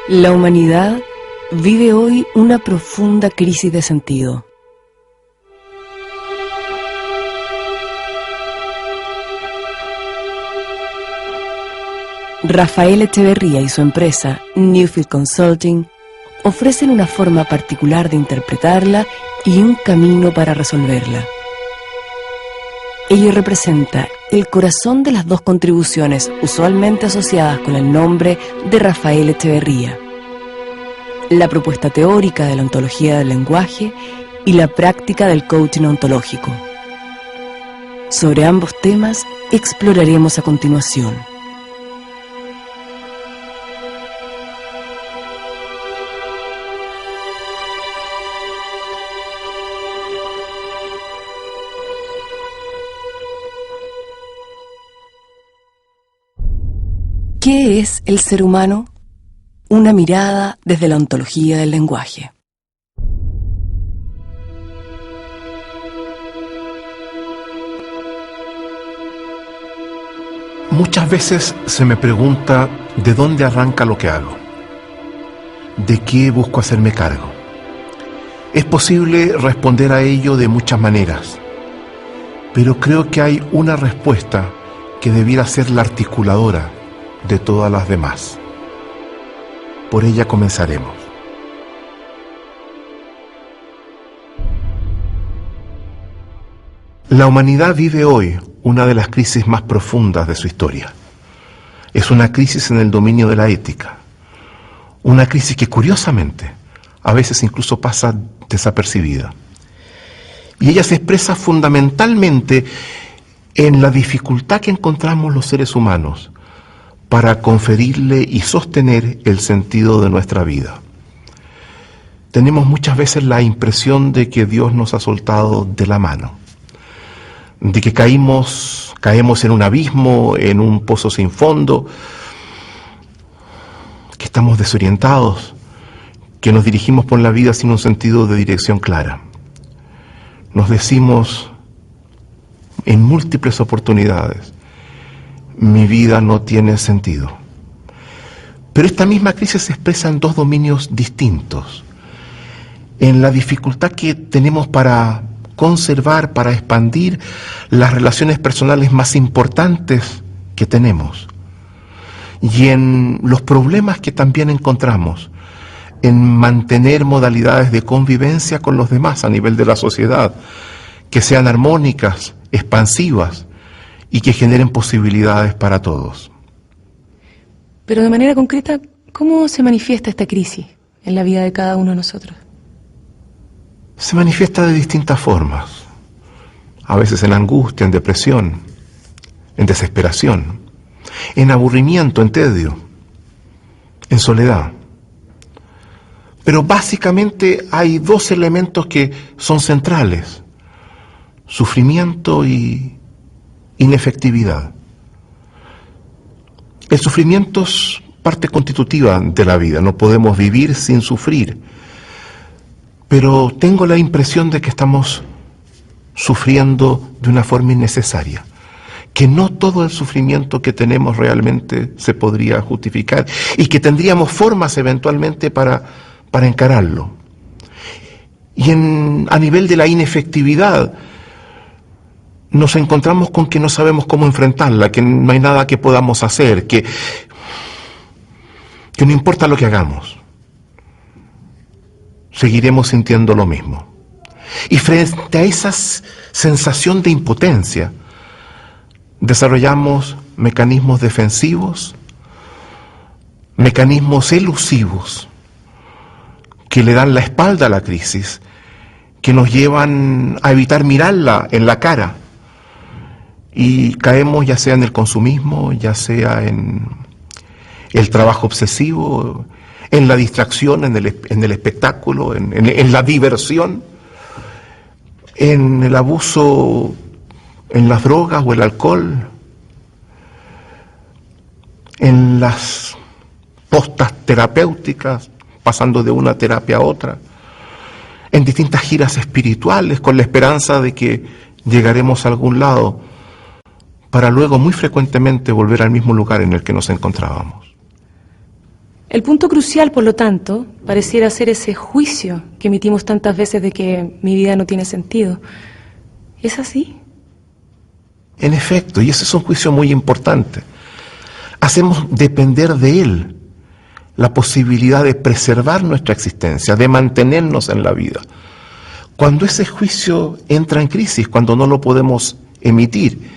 La humanidad vive hoy una profunda crisis de sentido. Rafael Echeverría y su empresa Newfield Consulting ofrecen una forma particular de interpretarla y un camino para resolverla. Ello representa el corazón de las dos contribuciones usualmente asociadas con el nombre de Rafael Echeverría: la propuesta teórica de la ontología del lenguaje y la práctica del coaching ontológico. Sobre ambos temas exploraremos a continuación. ¿Qué es el ser humano? Una mirada desde la ontología del lenguaje. Muchas veces se me pregunta de dónde arranca lo que hago, de qué busco hacerme cargo. Es posible responder a ello de muchas maneras, pero creo que hay una respuesta que debiera ser la articuladora de todas las demás. Por ella comenzaremos. La humanidad vive hoy una de las crisis más profundas de su historia. Es una crisis en el dominio de la ética. Una crisis que, curiosamente, a veces incluso pasa desapercibida. Y ella se expresa fundamentalmente en la dificultad que encontramos los seres humanos para conferirle y sostener el sentido de nuestra vida. Tenemos muchas veces la impresión de que Dios nos ha soltado de la mano, de que caemos en un abismo, en un pozo sin fondo, que estamos desorientados, que nos dirigimos por la vida sin un sentido de dirección clara. Nos decimos en múltiples oportunidades: mi vida no tiene sentido. Pero esta misma crisis se expresa en dos dominios distintos: en la dificultad que tenemos para conservar, para expandir las relaciones personales más importantes que tenemos, y en los problemas que también encontramos en mantener modalidades de convivencia con los demás a nivel de la sociedad, que sean armónicas, expansivas, y que generen posibilidades para todos. Pero de manera concreta, ¿cómo se manifiesta esta crisis en la vida de cada uno de nosotros? Se manifiesta de distintas formas, a veces en angustia, en depresión, en desesperación, en aburrimiento, en tedio, en soledad. Pero básicamente hay dos elementos que son centrales: sufrimiento y inefectividad. El sufrimiento es parte constitutiva de la vida, no podemos vivir sin sufrir, pero tengo la impresión de que estamos sufriendo de una forma innecesaria, que no todo el sufrimiento que tenemos realmente se podría justificar y que tendríamos formas eventualmente para encararlo. Y a nivel de la inefectividad, nos encontramos con que no sabemos cómo enfrentarla, que no hay nada que podamos hacer, que no importa lo que hagamos, seguiremos sintiendo lo mismo. Y frente a esa sensación de impotencia, desarrollamos mecanismos defensivos, mecanismos elusivos, que le dan la espalda a la crisis, que nos llevan a evitar mirarla en la cara. Y caemos ya sea en el consumismo, ya sea en el trabajo obsesivo, en la distracción, en el espectáculo, en la diversión, en el abuso, en las drogas o el alcohol, en las postas terapéuticas, pasando de una terapia a otra, en distintas giras espirituales con la esperanza de que llegaremos a algún lado, para luego muy frecuentemente volver al mismo lugar en el que nos encontrábamos. El punto crucial, por lo tanto, pareciera ser ese juicio que emitimos tantas veces de que mi vida no tiene sentido. ¿Es así? En efecto, y ese es un juicio muy importante. Hacemos depender de él la posibilidad de preservar nuestra existencia, de mantenernos en la vida. Cuando ese juicio entra en crisis, cuando no lo podemos emitir,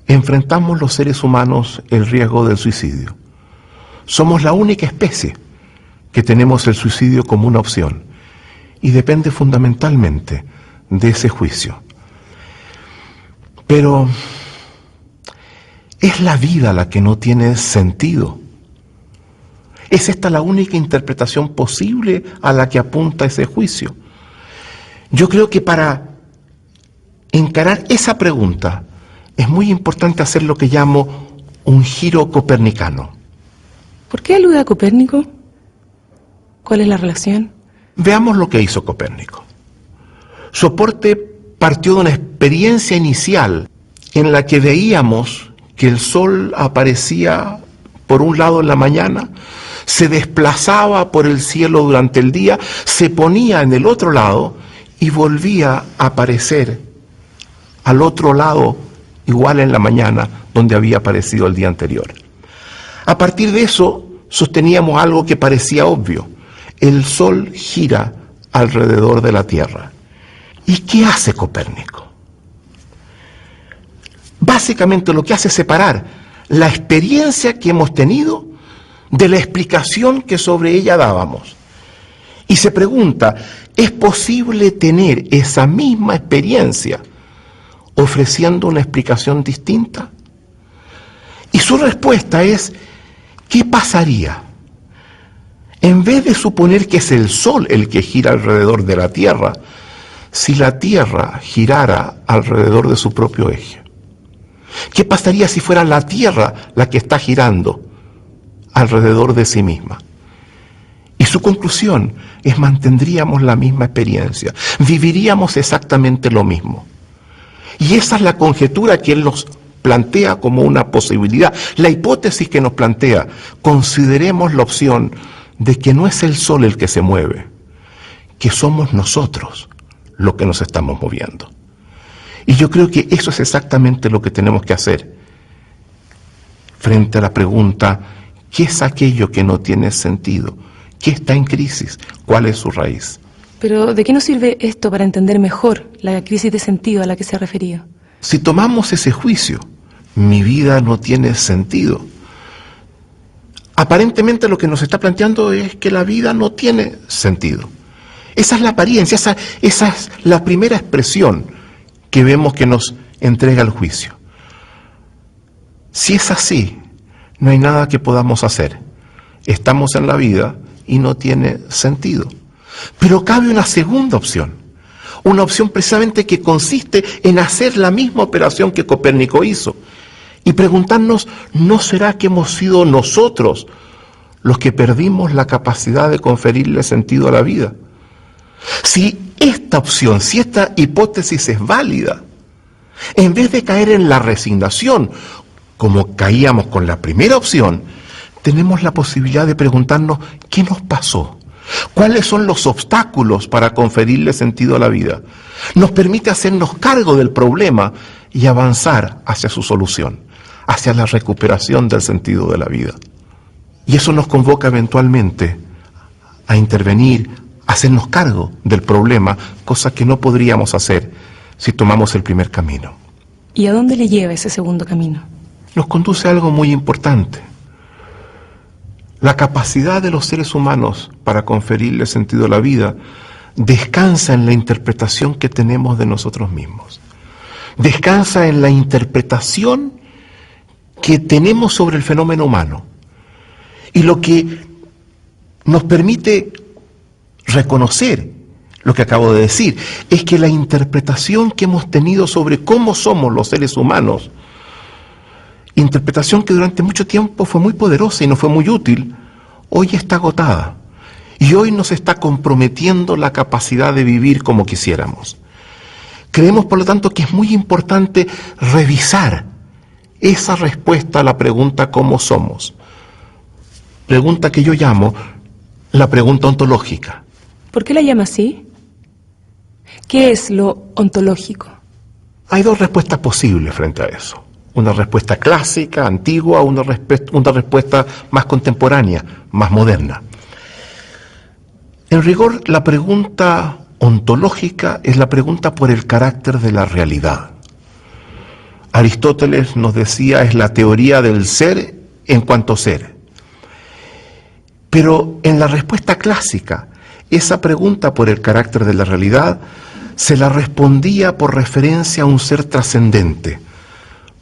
enfrentamos los seres humanos el riesgo del suicidio. Somos la única especie que tenemos el suicidio como una opción y depende fundamentalmente de ese juicio. Pero es la vida la que no tiene sentido. ¿Es esta la única interpretación posible a la que apunta ese juicio? Yo creo que para encarar esa pregunta es muy importante hacer lo que llamo un giro copernicano. ¿Por qué alude a Copérnico? ¿Cuál es la relación? Veamos lo que hizo Copérnico. Su aporte partió de una experiencia inicial en la que veíamos que el sol aparecía por un lado en la mañana, se desplazaba por el cielo durante el día, se ponía en el otro lado y volvía a aparecer al otro lado, igual en la mañana, donde había aparecido el día anterior. A partir de eso, sosteníamos algo que parecía obvio. El sol gira alrededor de la Tierra. ¿Y qué hace Copérnico? Básicamente lo que hace es separar la experiencia que hemos tenido de la explicación que sobre ella dábamos. Y se pregunta, ¿es posible tener esa misma experiencia ofreciendo una explicación distinta? Y su respuesta es, ¿qué pasaría? En vez de suponer que es el Sol el que gira alrededor de la Tierra, si la Tierra girara alrededor de su propio eje. ¿Qué pasaría si fuera la Tierra la que está girando alrededor de sí misma? Y su conclusión es mantendríamos la misma experiencia, viviríamos exactamente lo mismo. Y esa es la conjetura que él nos plantea como una posibilidad. La hipótesis que nos plantea, consideremos la opción de que no es el sol el que se mueve, que somos nosotros los que nos estamos moviendo. Y yo creo que eso es exactamente lo que tenemos que hacer frente a la pregunta, ¿qué es aquello que no tiene sentido? ¿Qué está en crisis? ¿Cuál es su raíz? Pero, ¿de qué nos sirve esto para entender mejor la crisis de sentido a la que se ha referido? Si tomamos ese juicio, mi vida no tiene sentido. Aparentemente lo que nos está planteando es que la vida no tiene sentido. Esa es la apariencia, esa es la primera expresión que vemos que nos entrega el juicio. Si es así, no hay nada que podamos hacer. Estamos en la vida y no tiene sentido. Pero cabe una segunda opción. Una opción precisamente que consiste en hacer la misma operación que Copérnico hizo. Y preguntarnos, ¿no será que hemos sido nosotros los que perdimos la capacidad de conferirle sentido a la vida? Si esta opción, si esta hipótesis es válida, en vez de caer en la resignación, como caíamos con la primera opción, tenemos la posibilidad de preguntarnos, ¿qué nos pasó? ¿Cuáles son los obstáculos para conferirle sentido a la vida? Nos permite hacernos cargo del problema y avanzar hacia su solución, hacia la recuperación del sentido de la vida. Y eso nos convoca eventualmente a intervenir, a hacernos cargo del problema, cosa que no podríamos hacer si tomamos el primer camino. ¿Y a dónde le lleva ese segundo camino? Nos conduce a algo muy importante. La capacidad de los seres humanos para conferirle sentido a la vida descansa en la interpretación que tenemos de nosotros mismos. Descansa en la interpretación que tenemos sobre el fenómeno humano. Y lo que nos permite reconocer lo que acabo de decir es que la interpretación que hemos tenido sobre cómo somos los seres humanos, interpretación que durante mucho tiempo fue muy poderosa y nos fue muy útil, hoy está agotada. Y hoy nos está comprometiendo la capacidad de vivir como quisiéramos. Creemos, por lo tanto, que es muy importante revisar esa respuesta a la pregunta ¿cómo somos? pregunta que yo llamo la pregunta ontológica. ¿Por qué la llama así? ¿Qué es lo ontológico? Hay dos respuestas posibles frente a eso. Una respuesta clásica, antigua, una respuesta más contemporánea, más moderna. En rigor, la pregunta ontológica es la pregunta por el carácter de la realidad. Aristóteles nos decía, es la teoría del ser en cuanto ser. Pero en la respuesta clásica, esa pregunta por el carácter de la realidad se la respondía por referencia a un ser trascendente,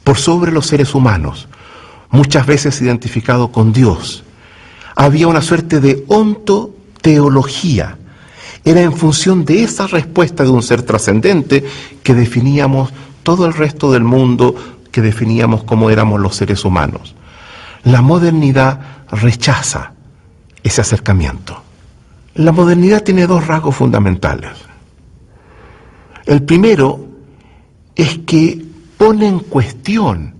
por sobre los seres humanos, muchas veces identificado con Dios. Había una suerte de ontoteología. Era en función de esa respuesta de un ser trascendente que definíamos todo el resto del mundo, que definíamos cómo éramos los seres humanos. La modernidad rechaza ese acercamiento. La modernidad tiene dos rasgos fundamentales. El primero es que pone en cuestión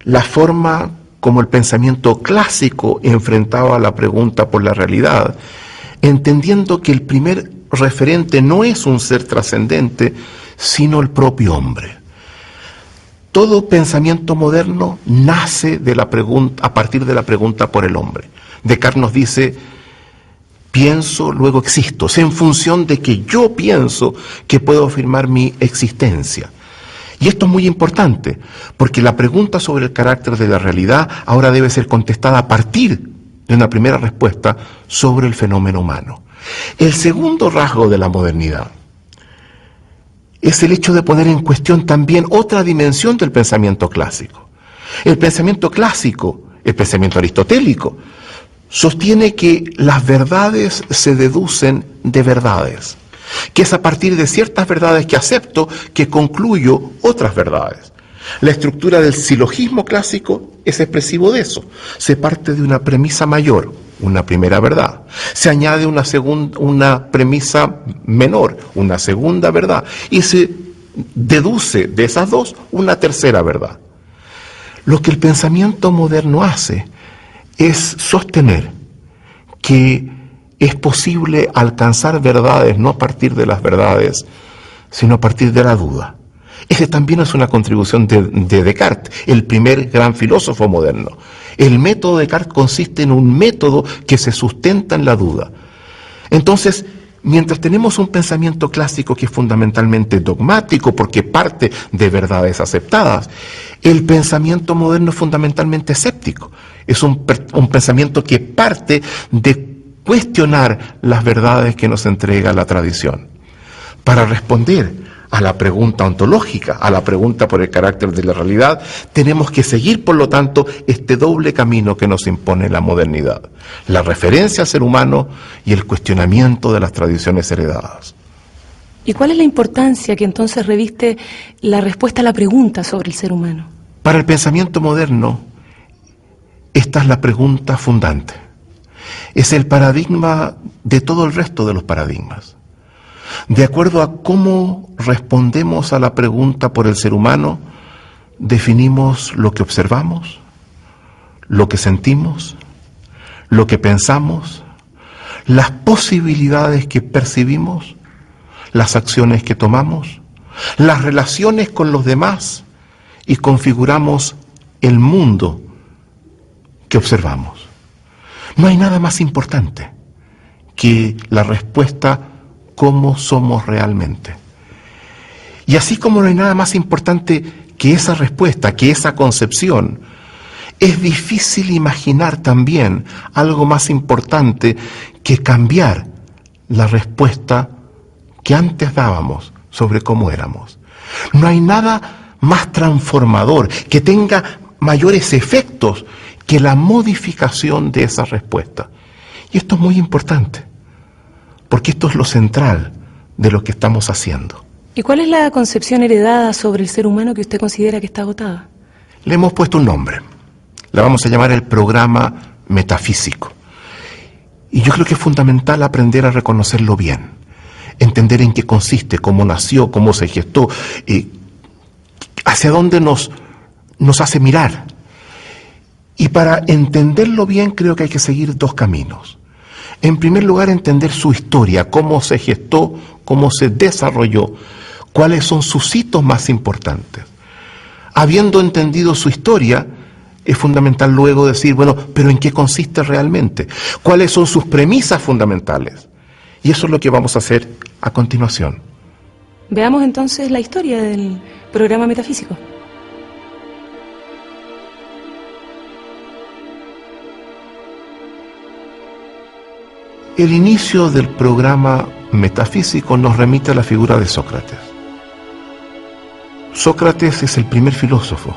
la forma como el pensamiento clásico enfrentaba la pregunta por la realidad, entendiendo que el primer referente no es un ser trascendente, sino el propio hombre. Todo pensamiento moderno nace de la pregunta, a partir de la pregunta por el hombre. Descartes nos dice: pienso, luego existo. Es en función de que yo pienso que puedo afirmar mi existencia. Y esto es muy importante, porque la pregunta sobre el carácter de la realidad ahora debe ser contestada a partir de una primera respuesta sobre el fenómeno humano. El segundo rasgo de la modernidad es el hecho de poner en cuestión también otra dimensión del pensamiento clásico. El pensamiento clásico, el pensamiento aristotélico, sostiene que las verdades se deducen de verdades, que es a partir de ciertas verdades que acepto que concluyo otras verdades. La estructura del silogismo clásico es expresivo de eso. Se parte de una premisa mayor, una primera verdad. Se añade una premisa menor, una segunda verdad. Y se deduce de esas dos una tercera verdad. Lo que el pensamiento moderno hace es sostener que es posible alcanzar verdades no a partir de las verdades, sino a partir de la duda. Esa también es una contribución de Descartes, el primer gran filósofo moderno. El método de Descartes consiste en un método que se sustenta en la duda. Entonces, mientras tenemos un pensamiento clásico que es fundamentalmente dogmático porque parte de verdades aceptadas, el pensamiento moderno es fundamentalmente escéptico. Es un pensamiento que parte de cuestionar las verdades que nos entrega la tradición. Para responder a la pregunta ontológica, a la pregunta por el carácter de la realidad, tenemos que seguir, por lo tanto, este doble camino que nos impone la modernidad: la referencia al ser humano y el cuestionamiento de las tradiciones heredadas. ¿Y cuál es la importancia que entonces reviste la respuesta a la pregunta sobre el ser humano? Para el pensamiento moderno, esta es la pregunta fundante. Es el paradigma de todo el resto de los paradigmas. De acuerdo a cómo respondemos a la pregunta por el ser humano, definimos lo que observamos, lo que sentimos, lo que pensamos, las posibilidades que percibimos, las acciones que tomamos, las relaciones con los demás, y configuramos el mundo que observamos. No hay nada más importante que la respuesta cómo somos realmente. Y así como no hay nada más importante que esa respuesta, que esa concepción, es difícil imaginar también algo más importante que cambiar la respuesta que antes dábamos sobre cómo éramos. No hay nada más transformador, que tenga mayores efectos que la modificación de esa respuesta. Y esto es muy importante, porque esto es lo central de lo que estamos haciendo. ¿Y cuál es la concepción heredada sobre el ser humano que usted considera que está agotada? Le hemos puesto un nombre. La vamos a llamar el programa metafísico. Y yo creo que es fundamental aprender a reconocerlo bien, entender en qué consiste, cómo nació, cómo se gestó, hacia dónde nos hace mirar. Y para entenderlo bien creo que hay que seguir dos caminos. En primer lugar, entender su historia, cómo se gestó, cómo se desarrolló, cuáles son sus hitos más importantes. Habiendo entendido su historia, es fundamental luego decir, bueno, pero ¿en qué consiste realmente? ¿Cuáles son sus premisas fundamentales? Y eso es lo que vamos a hacer a continuación. Veamos entonces la historia del programa metafísico. El inicio del programa metafísico nos remite a la figura de Sócrates. Sócrates es el primer filósofo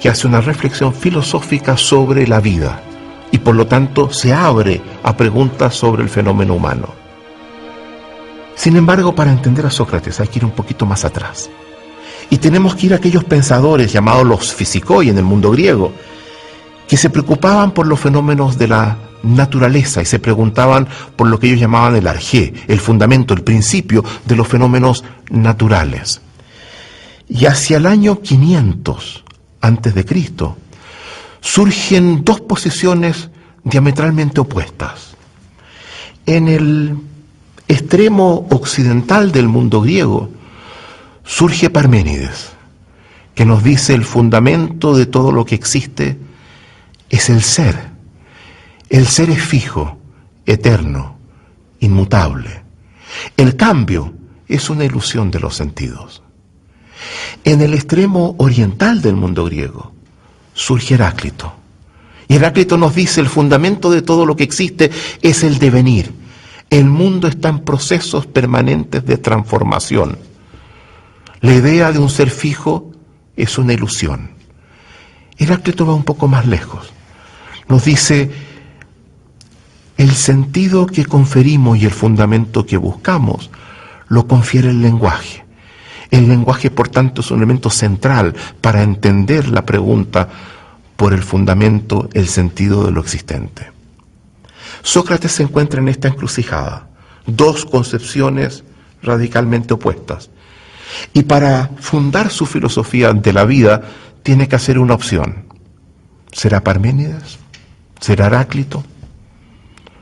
que hace una reflexión filosófica sobre la vida y por lo tanto se abre a preguntas sobre el fenómeno humano. Sin embargo, para entender a Sócrates hay que ir un poquito más atrás. Y tenemos que ir a aquellos pensadores llamados los fisikoi en el mundo griego, que se preocupaban por los fenómenos de la naturaleza y se preguntaban por lo que ellos llamaban el arjé, el fundamento, el principio de los fenómenos naturales. Y hacia el año 500 antes de Cristo surgen dos posiciones diametralmente opuestas. En el extremo occidental del mundo griego surge Parménides, que nos dice el fundamento de todo lo que existe es el ser. El ser es fijo, eterno, inmutable. El cambio es una ilusión de los sentidos. En el extremo oriental del mundo griego surge Heráclito. Y Heráclito nos dice el fundamento de todo lo que existe es el devenir. El mundo está en procesos permanentes de transformación. La idea de un ser fijo es una ilusión. Heráclito va un poco más lejos. Nos dice el sentido que conferimos y el fundamento que buscamos lo confiere el lenguaje. El lenguaje, por tanto, es un elemento central para entender la pregunta por el fundamento, el sentido de lo existente. Sócrates se encuentra en esta encrucijada, dos concepciones radicalmente opuestas. Y para fundar su filosofía de la vida, tiene que hacer una opción. ¿Será Parménides? ¿Será Heráclito?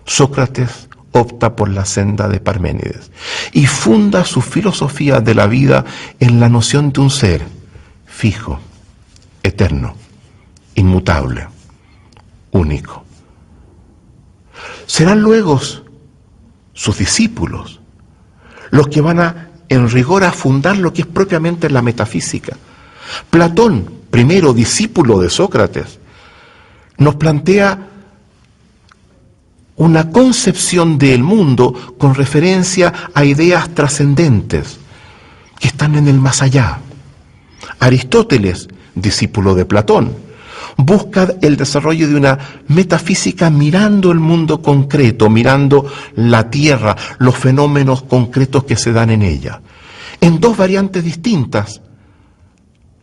Sócrates opta por la senda de Parménides y funda su filosofía de la vida en la noción de un ser fijo, eterno, inmutable, único. Serán luego sus discípulos los que van en rigor a fundar lo que es propiamente la metafísica. Platón, primero discípulo de Sócrates, nos plantea una concepción del mundo con referencia a ideas trascendentes que están en el más allá. Aristóteles, discípulo de Platón, busca el desarrollo de una metafísica mirando el mundo concreto, mirando la tierra, los fenómenos concretos que se dan en ella. En dos variantes distintas,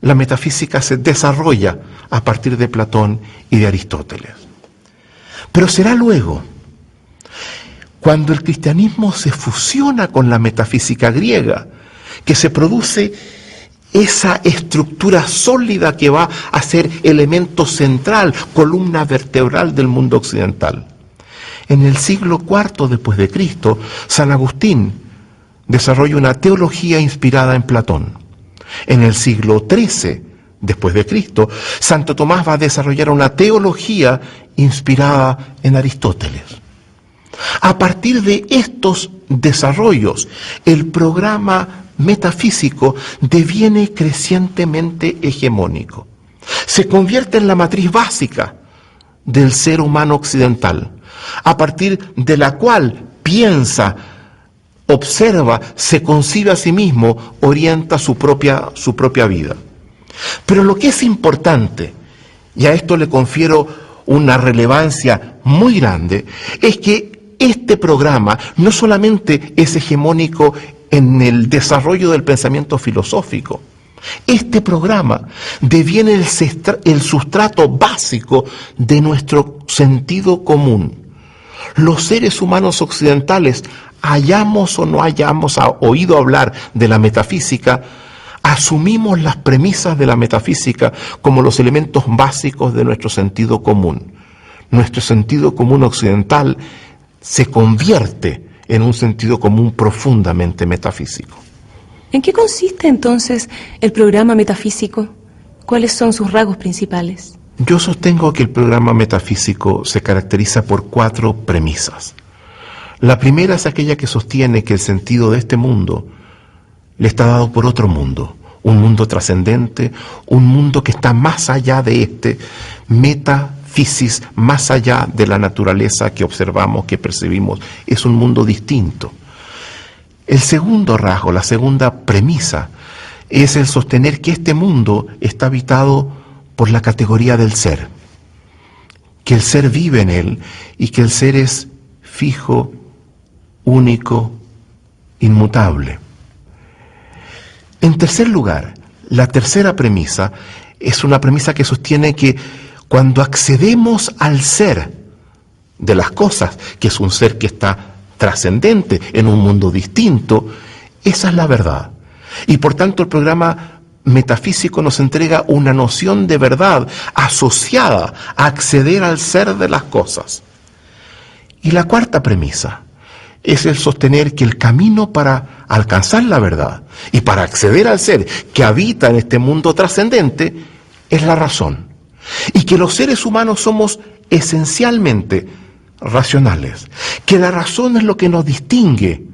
la metafísica se desarrolla a partir de Platón y de Aristóteles. Pero será luego, cuando el cristianismo se fusiona con la metafísica griega, que se produce esa estructura sólida que va a ser elemento central, columna vertebral del mundo occidental. En el siglo IV después de Cristo, San Agustín desarrolla una teología inspirada en Platón. En el siglo XIII después de Cristo, Santo Tomás va a desarrollar una teología inspirada en Aristóteles. A partir de estos desarrollos, el programa metafísico deviene crecientemente hegemónico. Se convierte en la matriz básica del ser humano occidental, a partir de la cual piensa, observa, se concibe a sí mismo, orienta su propia vida. Pero lo que es importante, y a esto le confiero una relevancia muy grande, es que este programa no solamente es hegemónico en el desarrollo del pensamiento filosófico, este programa deviene el sustrato básico de nuestro sentido común. Los seres humanos occidentales, hayamos o no hayamos oído hablar de la metafísica, asumimos las premisas de la metafísica como los elementos básicos de nuestro sentido común. Nuestro sentido común occidental se convierte en un sentido común profundamente metafísico. ¿En qué consiste entonces el programa metafísico? ¿Cuáles son sus rasgos principales? Yo sostengo que el programa metafísico se caracteriza por 4 premisas. La primera es aquella que sostiene que el sentido de este mundo le está dado por otro mundo, un mundo trascendente, un mundo que está más allá de este, metafísis, más allá de la naturaleza que observamos, que percibimos, es un mundo distinto. El segundo rasgo, la segunda premisa, es el sostener que este mundo está habitado por la categoría del ser, que el ser vive en él y que el ser es fijo, único, inmutable. En tercer lugar, la tercera premisa es una premisa que sostiene que cuando accedemos al ser de las cosas, que es un ser que está trascendente en un mundo distinto, esa es la verdad. Y por tanto el programa metafísico nos entrega una noción de verdad asociada a acceder al ser de las cosas. Y la cuarta premisa es el sostener que el camino para alcanzar la verdad y para acceder al ser que habita en este mundo trascendente es la razón. Y que los seres humanos somos esencialmente racionales. Que la razón es lo que nos distingue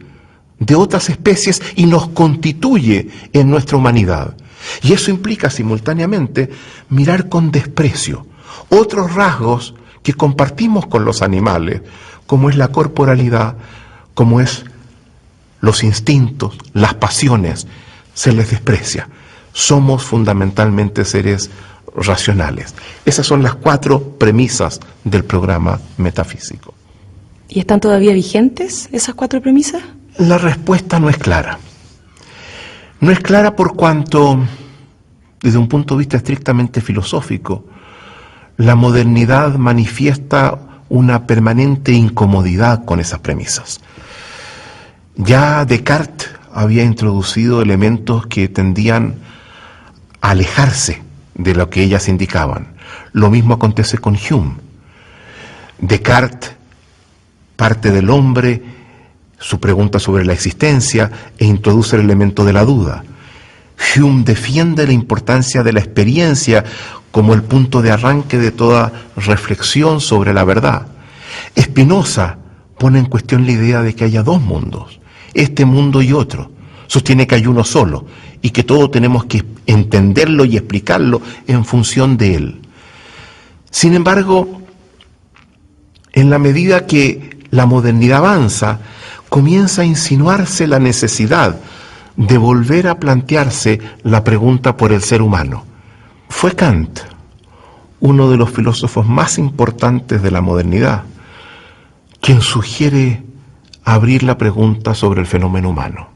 de otras especies y nos constituye en nuestra humanidad. Y eso implica simultáneamente mirar con desprecio otros rasgos que compartimos con los animales, como es la corporalidad, como es los instintos, las pasiones, se les desprecia. Somos fundamentalmente seres racionales. Esas son las 4 premisas del programa metafísico. ¿Y están todavía vigentes esas 4 premisas? La respuesta no es clara. No es clara por cuanto, desde un punto de vista estrictamente filosófico, la modernidad manifiesta una permanente incomodidad con esas premisas. Ya Descartes había introducido elementos que tendían a alejarse de lo que ellas indicaban. Lo mismo acontece con Hume. Descartes parte del hombre, su pregunta sobre la existencia, e introduce el elemento de la duda. Hume defiende la importancia de la experiencia como el punto de arranque de toda reflexión sobre la verdad. Spinoza pone en cuestión la idea de que haya 2 mundos, este mundo y otro. Sostiene que hay uno solo y que todo tenemos que entenderlo y explicarlo en función de él. Sin embargo, en la medida que la modernidad avanza, comienza a insinuarse la necesidad de volver a plantearse la pregunta por el ser humano. Fue Kant, uno de los filósofos más importantes de la modernidad, quien sugiere abrir la pregunta sobre el fenómeno humano.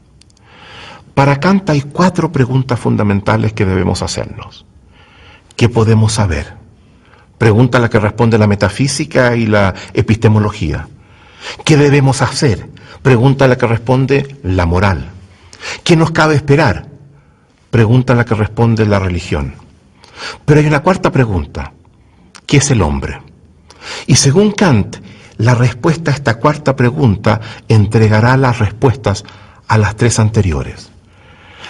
Para Kant hay 4 preguntas fundamentales que debemos hacernos. ¿Qué podemos saber? Pregunta a la que responde la metafísica y la epistemología. ¿Qué debemos hacer? Pregunta a la que responde la moral. ¿Qué nos cabe esperar? Pregunta a la que responde la religión. Pero hay una cuarta pregunta. ¿Qué es el hombre? Y según Kant, la respuesta a esta cuarta pregunta entregará las respuestas a las 3 anteriores.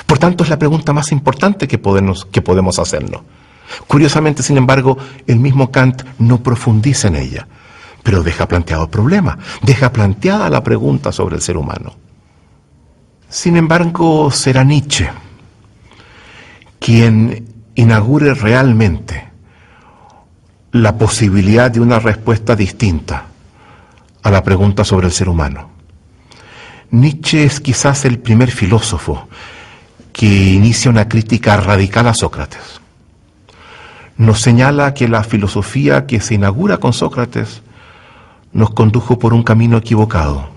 Por tanto, es la pregunta más importante que podemos hacernos. Curiosamente, sin embargo, el mismo Kant no profundiza en ella, pero deja planteado el problema, deja planteada la pregunta sobre el ser humano. Sin embargo, será Nietzsche quien inaugure realmente la posibilidad de una respuesta distinta a la pregunta sobre el ser humano. Nietzsche es quizás el primer filósofo que inicia una crítica radical a Sócrates. Nos señala que la filosofía que se inaugura con Sócrates nos condujo por un camino equivocado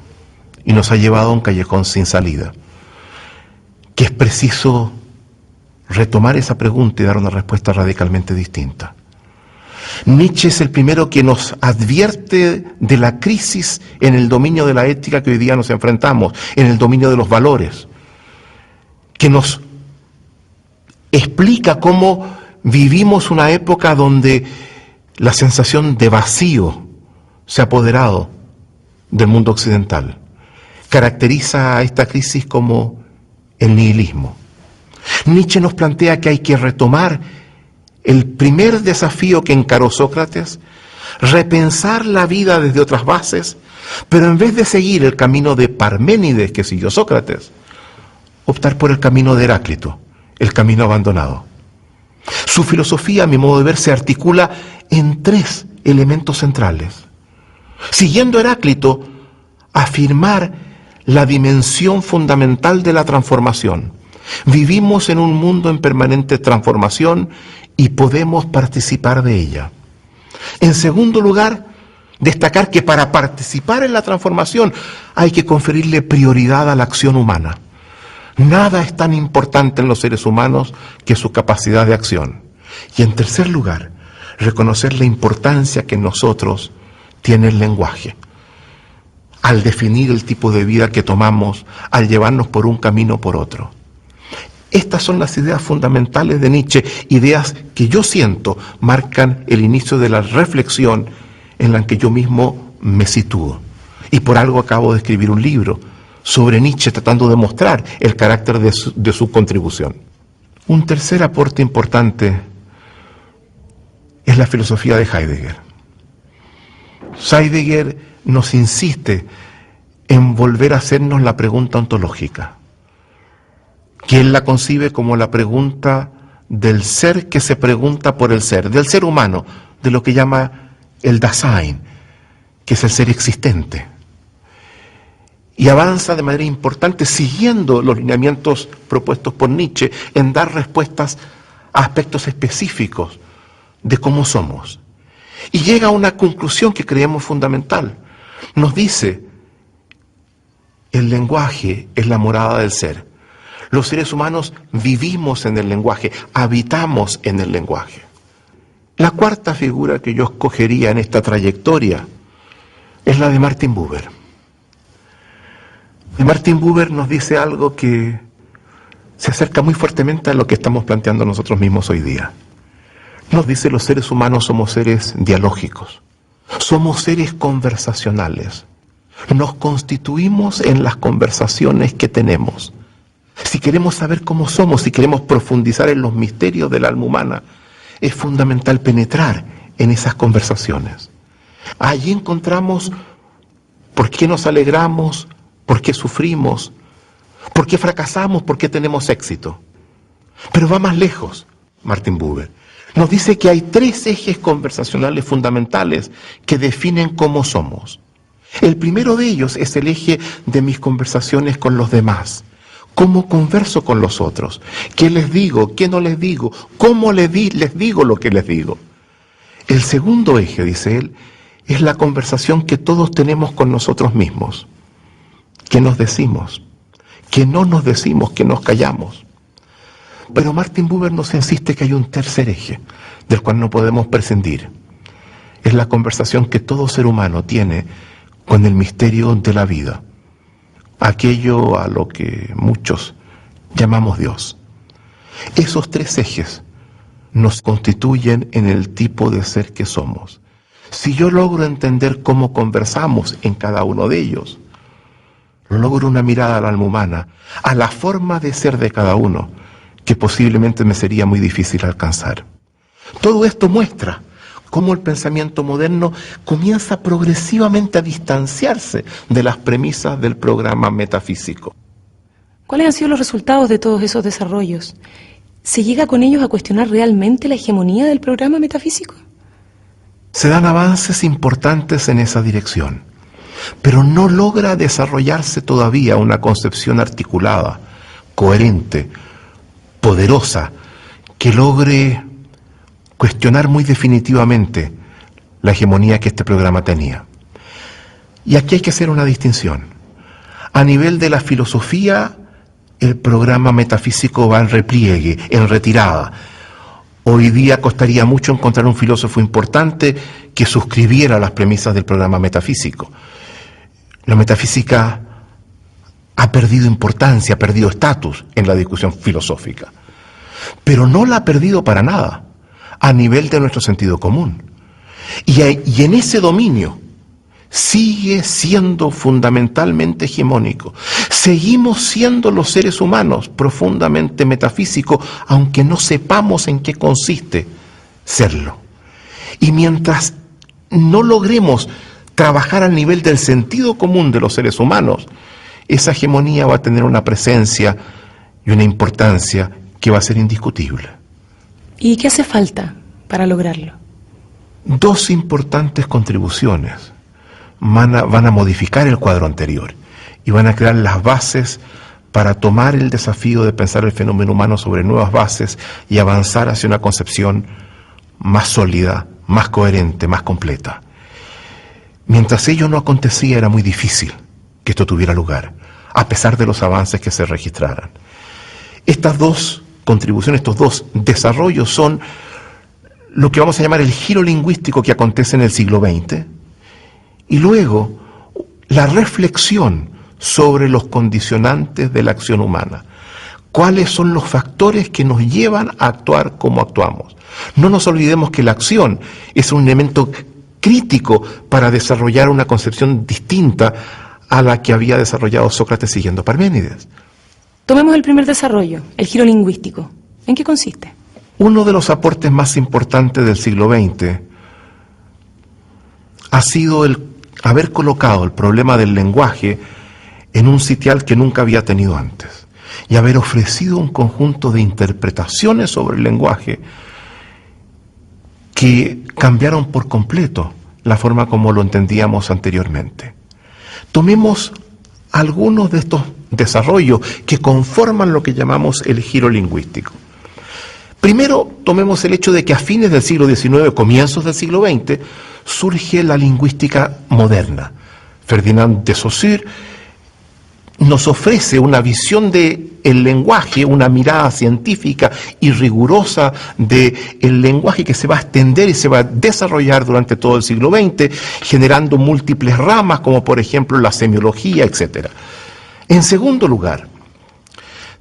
y nos ha llevado a un callejón sin salida, que es preciso retomar esa pregunta y dar una respuesta radicalmente distinta. Nietzsche es el primero que nos advierte de la crisis en el dominio de la ética que hoy día nos enfrentamos, en el dominio de los valores, que nos explica cómo vivimos una época donde la sensación de vacío se ha apoderado del mundo occidental. Caracteriza a esta crisis como el nihilismo. Nietzsche nos plantea que hay que retomar el primer desafío que encaró Sócrates, repensar la vida desde otras bases, pero en vez de seguir el camino de Parménides que siguió Sócrates, optar por el camino de Heráclito, el camino abandonado. Su filosofía, a mi modo de ver, se articula en 3 elementos centrales. Siguiendo Heráclito, afirmar la dimensión fundamental de la transformación. Vivimos en un mundo en permanente transformación y podemos participar de ella. En segundo lugar, destacar que para participar en la transformación hay que conferirle prioridad a la acción humana. Nada es tan importante en los seres humanos que su capacidad de acción. Y en tercer lugar, reconocer la importancia que en nosotros tiene el lenguaje. Al definir el tipo de vida que tomamos, al llevarnos por un camino o por otro. Estas son las ideas fundamentales de Nietzsche, ideas que yo siento marcan el inicio de la reflexión en la que yo mismo me sitúo. Y por algo acabo de escribir un libro sobre Nietzsche tratando de mostrar el carácter de su contribución. Un tercer aporte importante es la filosofía de Heidegger. Heidegger nos insiste en volver a hacernos la pregunta ontológica, que él la concibe como la pregunta del ser que se pregunta por el ser, del ser humano, de lo que llama el Dasein, que es el ser existente. Y avanza de manera importante siguiendo los lineamientos propuestos por Nietzsche en dar respuestas a aspectos específicos de cómo somos. Y llega a una conclusión que creemos fundamental. Nos dice, el lenguaje es la morada del ser. Los seres humanos vivimos en el lenguaje, habitamos en el lenguaje. La cuarta figura que yo escogería en esta trayectoria es la de Martin Buber. Y Martin Buber nos dice algo que se acerca muy fuertemente a lo que estamos planteando nosotros mismos hoy día. Nos dice, los seres humanos somos seres dialógicos, somos seres conversacionales. Nos constituimos en las conversaciones que tenemos. Si queremos saber cómo somos, si queremos profundizar en los misterios del alma humana, es fundamental penetrar en esas conversaciones. Allí encontramos por qué nos alegramos, por qué sufrimos, por qué fracasamos, por qué tenemos éxito. Pero va más lejos, Martin Buber. Nos dice que hay 3 ejes conversacionales fundamentales que definen cómo somos. El primero de ellos es el eje de mis conversaciones con los demás. ¿Cómo converso con los otros? ¿Qué les digo? ¿Qué no les digo? ¿Cómo les digo lo que les digo? El segundo eje, dice él, es la conversación que todos tenemos con nosotros mismos. ¿Qué nos decimos? ¿Qué no nos decimos? ¿Qué nos callamos? Pero Martin Buber nos insiste que hay un tercer eje del cual no podemos prescindir. Es la conversación que todo ser humano tiene con el misterio de la vida. Aquello a lo que muchos llamamos Dios. Esos 3 ejes nos constituyen en el tipo de ser que somos. Si yo logro entender cómo conversamos en cada uno de ellos, logro una mirada al alma humana, a la forma de ser de cada uno, que posiblemente me sería muy difícil alcanzar. Todo esto muestra cómo el pensamiento moderno comienza progresivamente a distanciarse de las premisas del programa metafísico. ¿Cuáles han sido los resultados de todos esos desarrollos? ¿Se llega con ellos a cuestionar realmente la hegemonía del programa metafísico? Se dan avances importantes en esa dirección, pero no logra desarrollarse todavía una concepción articulada, coherente, poderosa, que logre cuestionar muy definitivamente la hegemonía que este programa tenía. Y aquí hay que hacer una distinción. A nivel de la filosofía, el programa metafísico va en repliegue, en retirada. Hoy día costaría mucho encontrar un filósofo importante que suscribiera las premisas del programa metafísico. La metafísica ha perdido importancia, ha perdido estatus en la discusión filosófica. pero no la ha perdido para nada a nivel de nuestro sentido común. Y en ese dominio sigue siendo fundamentalmente hegemónico. Seguimos siendo los seres humanos profundamente metafísicos, aunque no sepamos en qué consiste serlo. Y mientras no logremos trabajar al nivel del sentido común de los seres humanos, esa hegemonía va a tener una presencia y una importancia que va a ser indiscutible. ¿Y qué hace falta para lograrlo? Dos importantes contribuciones van a modificar el cuadro anterior y van a crear las bases para tomar el desafío de pensar el fenómeno humano sobre nuevas bases y avanzar hacia una concepción más sólida, más coherente, más completa. Mientras ello no acontecía, era muy difícil que esto tuviera lugar, a pesar de los avances que se registraran. Estas dos contribuciones, estos dos desarrollos son lo que vamos a llamar el giro lingüístico que acontece en el siglo XX, y luego la reflexión sobre los condicionantes de la acción humana. ¿Cuáles son los factores que nos llevan a actuar como actuamos? No nos olvidemos que la acción es un elemento crítico para desarrollar una concepción distinta a la que había desarrollado Sócrates siguiendo a Parménides. Tomemos el primer desarrollo, el giro lingüístico. ¿En qué consiste? Uno de los aportes más importantes del siglo XX ha sido el haber colocado el problema del lenguaje en un sitial que nunca había tenido antes y haber ofrecido un conjunto de interpretaciones sobre el lenguaje que cambiaron por completo la forma como lo entendíamos anteriormente. Tomemos algunos de estos desarrollos que conforman lo que llamamos el giro lingüístico. Primero, tomemos el hecho de que a fines del siglo XIX, comienzos del siglo XX, surge la lingüística moderna. Ferdinand de Saussure nos ofrece una visión del lenguaje, una mirada científica y rigurosa del lenguaje que se va a extender y se va a desarrollar durante todo el siglo XX, generando múltiples ramas, como por ejemplo la semiología, etc. En segundo lugar,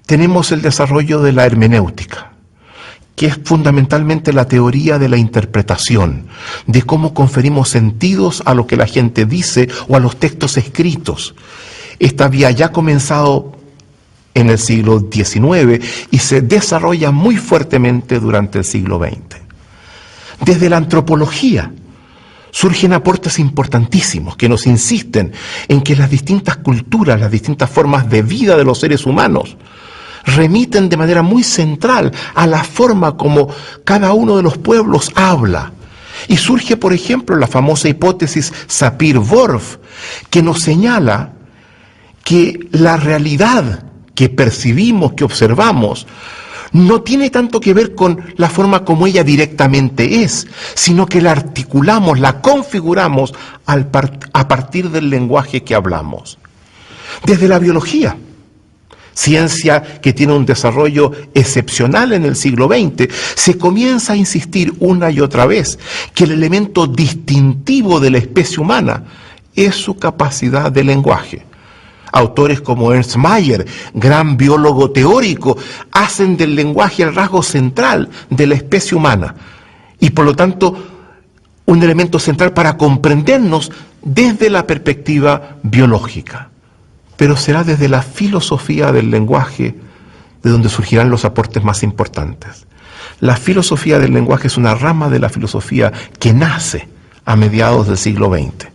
tenemos el desarrollo de la hermenéutica, que es fundamentalmente la teoría de la interpretación, de cómo conferimos sentidos a lo que la gente dice o a los textos escritos. Esta había ya comenzado en el siglo XIX y se desarrolla muy fuertemente durante el siglo XX. Desde la antropología surgen aportes importantísimos que nos insisten en que las distintas culturas, las distintas formas de vida de los seres humanos remiten de manera muy central a la forma como cada uno de los pueblos habla. Y surge, por ejemplo, la famosa hipótesis Sapir-Whorf, que nos señala que la realidad que percibimos, que observamos, no tiene tanto que ver con la forma como ella directamente es, sino que la articulamos, la configuramos a partir del lenguaje que hablamos. Desde la biología, ciencia que tiene un desarrollo excepcional en el siglo XX, se comienza a insistir una y otra vez que el elemento distintivo de la especie humana es su capacidad de lenguaje. Autores como Ernst Mayr, gran biólogo teórico, hacen del lenguaje el rasgo central de la especie humana y por lo tanto un elemento central para comprendernos desde la perspectiva biológica. Pero será desde la filosofía del lenguaje de donde surgirán los aportes más importantes. La filosofía del lenguaje es una rama de la filosofía que nace a mediados del siglo XX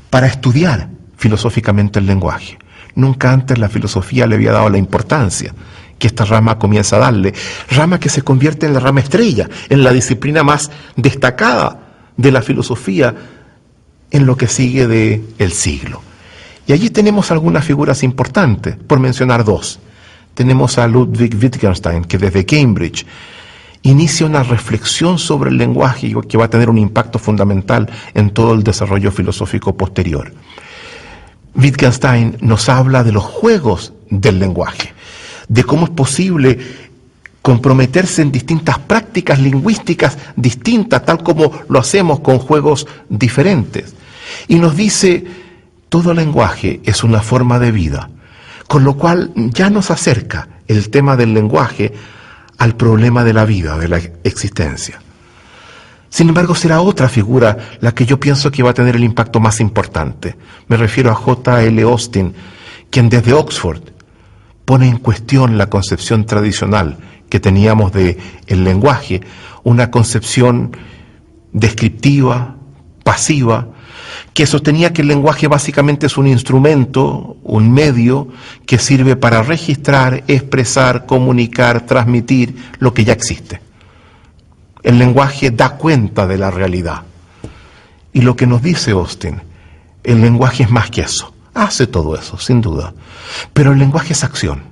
para estudiar filosóficamente el lenguaje. Nunca antes la filosofía le había dado la importancia que esta rama comienza a darle, rama que se convierte en la rama estrella, en la disciplina más destacada de la filosofía en lo que sigue del siglo. Y allí tenemos algunas figuras importantes, por mencionar dos. Tenemos a Ludwig Wittgenstein, que desde Cambridge inicia una reflexión sobre el lenguaje que va a tener un impacto fundamental en todo el desarrollo filosófico posterior. Wittgenstein nos habla de los juegos del lenguaje, de cómo es posible comprometerse en distintas prácticas lingüísticas distintas, tal como lo hacemos con juegos diferentes. Y nos dice, todo lenguaje es una forma de vida, con lo cual ya nos acerca el tema del lenguaje al problema de la vida, de la existencia. Sin embargo, será otra figura la que yo pienso que va a tener el impacto más importante. Me refiero a J.L. Austin, quien desde Oxford pone en cuestión la concepción tradicional que teníamos del lenguaje, una concepción descriptiva, pasiva, que sostenía que el lenguaje básicamente es un instrumento, un medio que sirve para registrar, expresar, comunicar, transmitir lo que ya existe. El lenguaje da cuenta de la realidad. Y lo que nos dice Austin, el lenguaje es más que eso. Hace todo eso, sin duda. Pero el lenguaje es acción.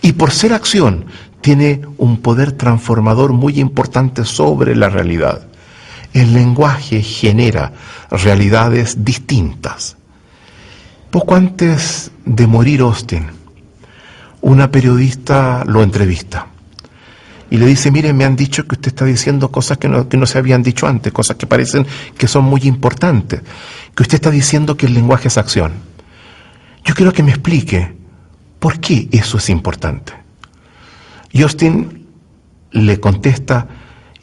Y por ser acción, tiene un poder transformador muy importante sobre la realidad. El lenguaje genera realidades distintas. Poco antes de morir Austin, una periodista lo entrevista y le dice: mire, me han dicho que usted está diciendo cosas que no se habían dicho antes, cosas que parecen que son muy importantes, que usted está diciendo que el lenguaje es acción. Yo quiero que me explique por qué eso es importante. Y Austin le contesta: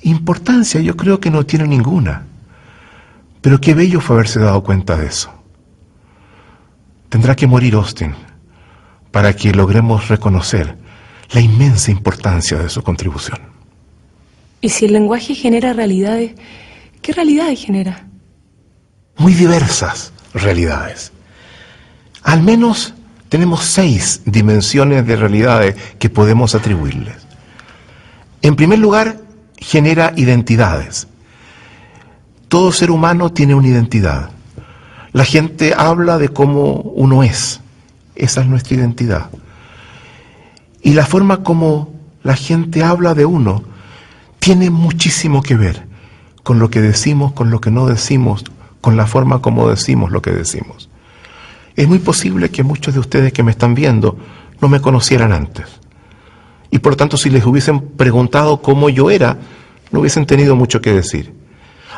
importancia yo creo que no tiene ninguna, pero qué bello fue haberse dado cuenta de eso. Tendrá que morir Austin para que logremos reconocer la inmensa importancia de su contribución. Y si el lenguaje genera realidades, ¿qué realidades genera? Muy diversas realidades. Al menos tenemos 6 dimensiones de realidades que podemos atribuirles. En primer lugar, genera identidades. Todo ser humano tiene una identidad. La gente habla de cómo uno es. Esa es nuestra identidad. Y la forma como la gente habla de uno tiene muchísimo que ver con lo que decimos, con lo que no decimos, con la forma como decimos lo que decimos. Es muy posible que muchos de ustedes que me están viendo no me conocieran antes. Y por lo tanto, si les hubiesen preguntado cómo yo era, no hubiesen tenido mucho que decir.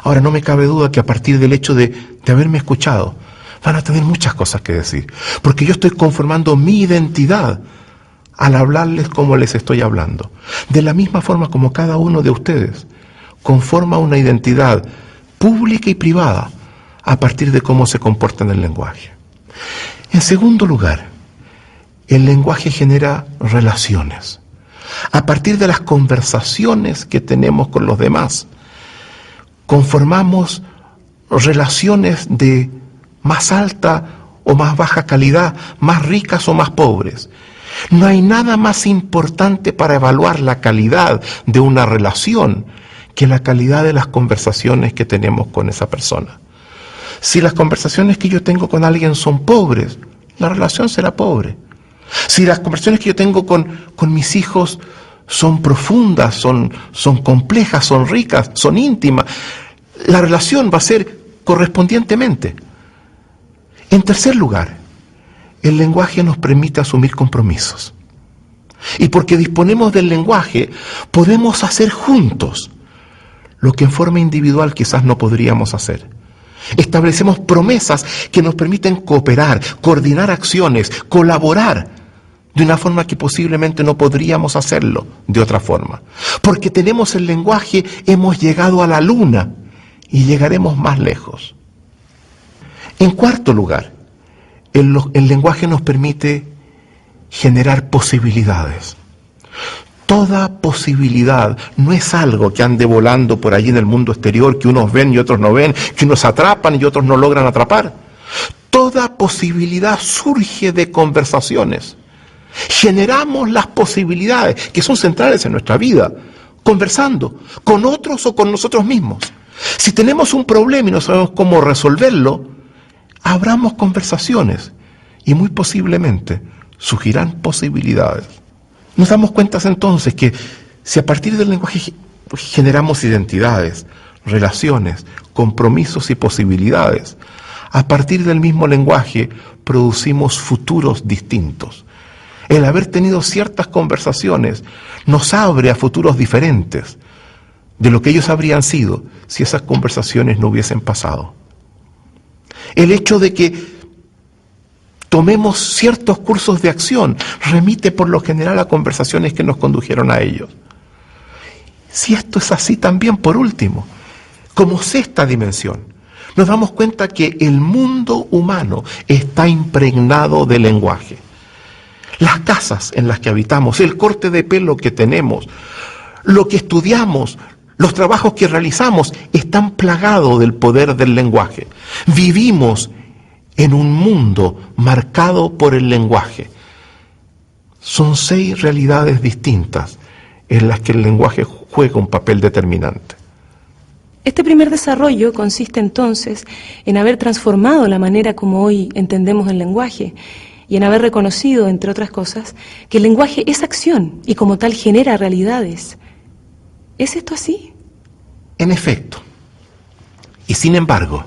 Ahora, no me cabe duda que a partir del hecho de haberme escuchado, van a tener muchas cosas que decir. Porque yo estoy conformando mi identidad al hablarles como les estoy hablando. De la misma forma como cada uno de ustedes conforma una identidad pública y privada a partir de cómo se comporta en el lenguaje. En segundo lugar, el lenguaje genera relaciones. A partir de las conversaciones que tenemos con los demás, conformamos relaciones de más alta o más baja calidad, más ricas o más pobres. No hay nada más importante para evaluar la calidad de una relación que la calidad de las conversaciones que tenemos con esa persona. Si las conversaciones que yo tengo con alguien son pobres, la relación será pobre. Si las conversaciones que yo tengo con mis hijos son profundas, son complejas, son ricas, son íntimas, la relación va a ser correspondientemente. En tercer lugar, el lenguaje nos permite asumir compromisos. Y porque disponemos del lenguaje, podemos hacer juntos lo que en forma individual quizás no podríamos hacer. Establecemos promesas que nos permiten cooperar, coordinar acciones, colaborar de una forma que posiblemente no podríamos hacerlo de otra forma. Porque tenemos el lenguaje, hemos llegado a la luna y llegaremos más lejos. En cuarto lugar, el lenguaje nos permite generar posibilidades. Toda posibilidad no es algo que ande volando por allí en el mundo exterior, que unos ven y otros no ven, que unos atrapan y otros no logran atrapar. Toda posibilidad surge de conversaciones. Generamos las posibilidades que son centrales en nuestra vida, conversando con otros o con nosotros mismos. Si tenemos un problema y no sabemos cómo resolverlo, abramos conversaciones y muy posiblemente surgirán posibilidades. Nos damos cuenta entonces que si a partir del lenguaje generamos identidades, relaciones, compromisos y posibilidades, a partir del mismo lenguaje producimos futuros distintos. El haber tenido ciertas conversaciones nos abre a futuros diferentes de lo que ellos habrían sido si esas conversaciones no hubiesen pasado. El hecho de que Tomemos ciertos cursos de acción, remite por lo general a conversaciones que nos condujeron a ellos. Si esto es así también, por último, como sexta dimensión, nos damos cuenta que el mundo humano está impregnado de lenguaje. Las casas en las que habitamos, el corte de pelo que tenemos, lo que estudiamos, los trabajos que realizamos, están plagados del poder del lenguaje. Vivimos en un mundo marcado por el lenguaje. Son 6 realidades distintas en las que el lenguaje juega un papel determinante. Este primer desarrollo consiste entonces en haber transformado la manera como hoy entendemos el lenguaje y en haber reconocido, entre otras cosas, que el lenguaje es acción y como tal genera realidades. ¿Es esto así? En efecto. Y sin embargo,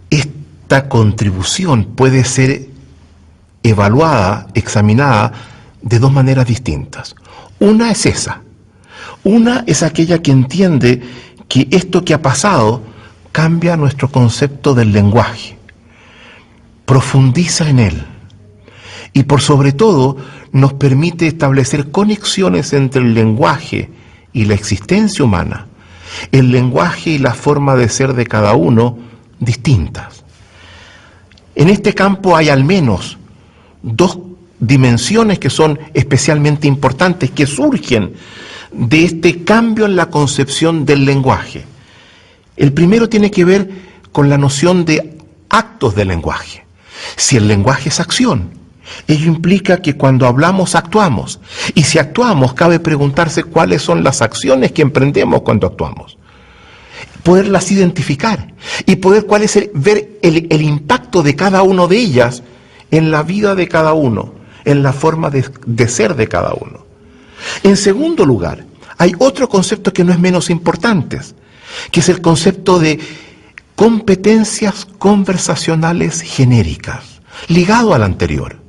esta contribución puede ser evaluada, examinada de 2 maneras distintas. Una es esa. Una es aquella que entiende que esto que ha pasado cambia nuestro concepto del lenguaje, profundiza en él y por sobre todo nos permite establecer conexiones entre el lenguaje y la existencia humana, el lenguaje y la forma de ser de cada uno distintas. En este campo hay al menos 2 dimensiones que son especialmente importantes, que surgen de este cambio en la concepción del lenguaje. El primero tiene que ver con la noción de actos del lenguaje. Si el lenguaje es acción, ello implica que cuando hablamos actuamos, y si actuamos cabe preguntarse cuáles son las acciones que emprendemos cuando actuamos. Poderlas identificar y poder ver el impacto de cada una de ellas en la vida de cada uno, en la forma de ser de cada uno. En segundo lugar, hay otro concepto que no es menos importante, que es el concepto de competencias conversacionales genéricas, ligado al anterior.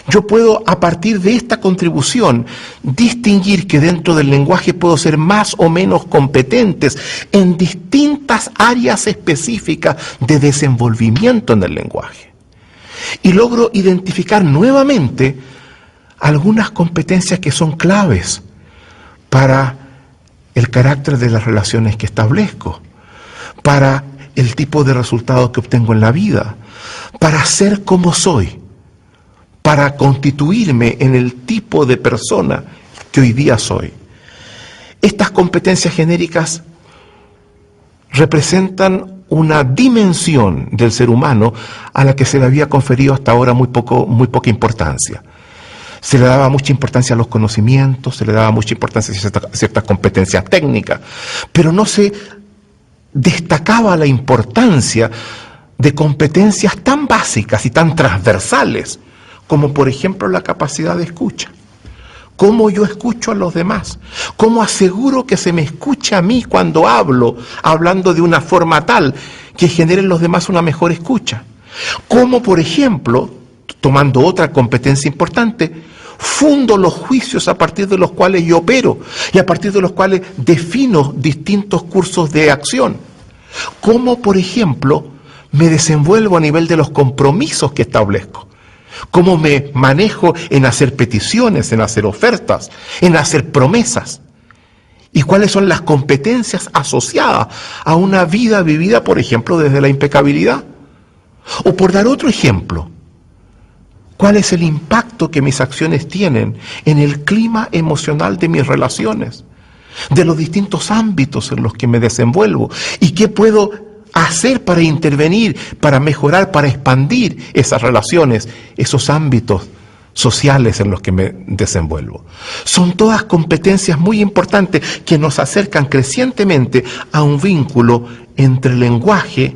Yo puedo, a partir de esta contribución, distinguir que dentro del lenguaje puedo ser más o menos competentes en distintas áreas específicas de desenvolvimiento en el lenguaje. Y logro identificar nuevamente algunas competencias que son claves para el carácter de las relaciones que establezco, para el tipo de resultados que obtengo en la vida, para ser como soy, para constituirme en el tipo de persona que hoy día soy. Estas competencias genéricas representan una dimensión del ser humano a la que se le había conferido hasta ahora muy poca importancia. Se le daba mucha importancia a los conocimientos, se le daba mucha importancia a ciertas competencias técnicas, pero no se destacaba la importancia de competencias tan básicas y tan transversales como por ejemplo la capacidad de escucha. ¿Cómo yo escucho a los demás? ¿Cómo aseguro que se me escucha a mí cuando hablo, hablando de una forma tal que genere en los demás una mejor escucha? ¿Cómo, por ejemplo, tomando otra competencia importante, fundo los juicios a partir de los cuales yo opero y a partir de los cuales defino distintos cursos de acción? ¿Cómo, por ejemplo, me desenvuelvo a nivel de los compromisos que establezco? ¿Cómo me manejo en hacer peticiones, en hacer ofertas, en hacer promesas? ¿Y cuáles son las competencias asociadas a una vida vivida, por ejemplo, desde la impecabilidad? O por dar otro ejemplo, ¿cuál es el impacto que mis acciones tienen en el clima emocional de mis relaciones, de los distintos ámbitos en los que me desenvuelvo? ¿Y qué puedo hacer para intervenir, para mejorar, para expandir esas relaciones, esos ámbitos sociales en los que me desenvuelvo? Son todas competencias muy importantes que nos acercan crecientemente a un vínculo entre lenguaje,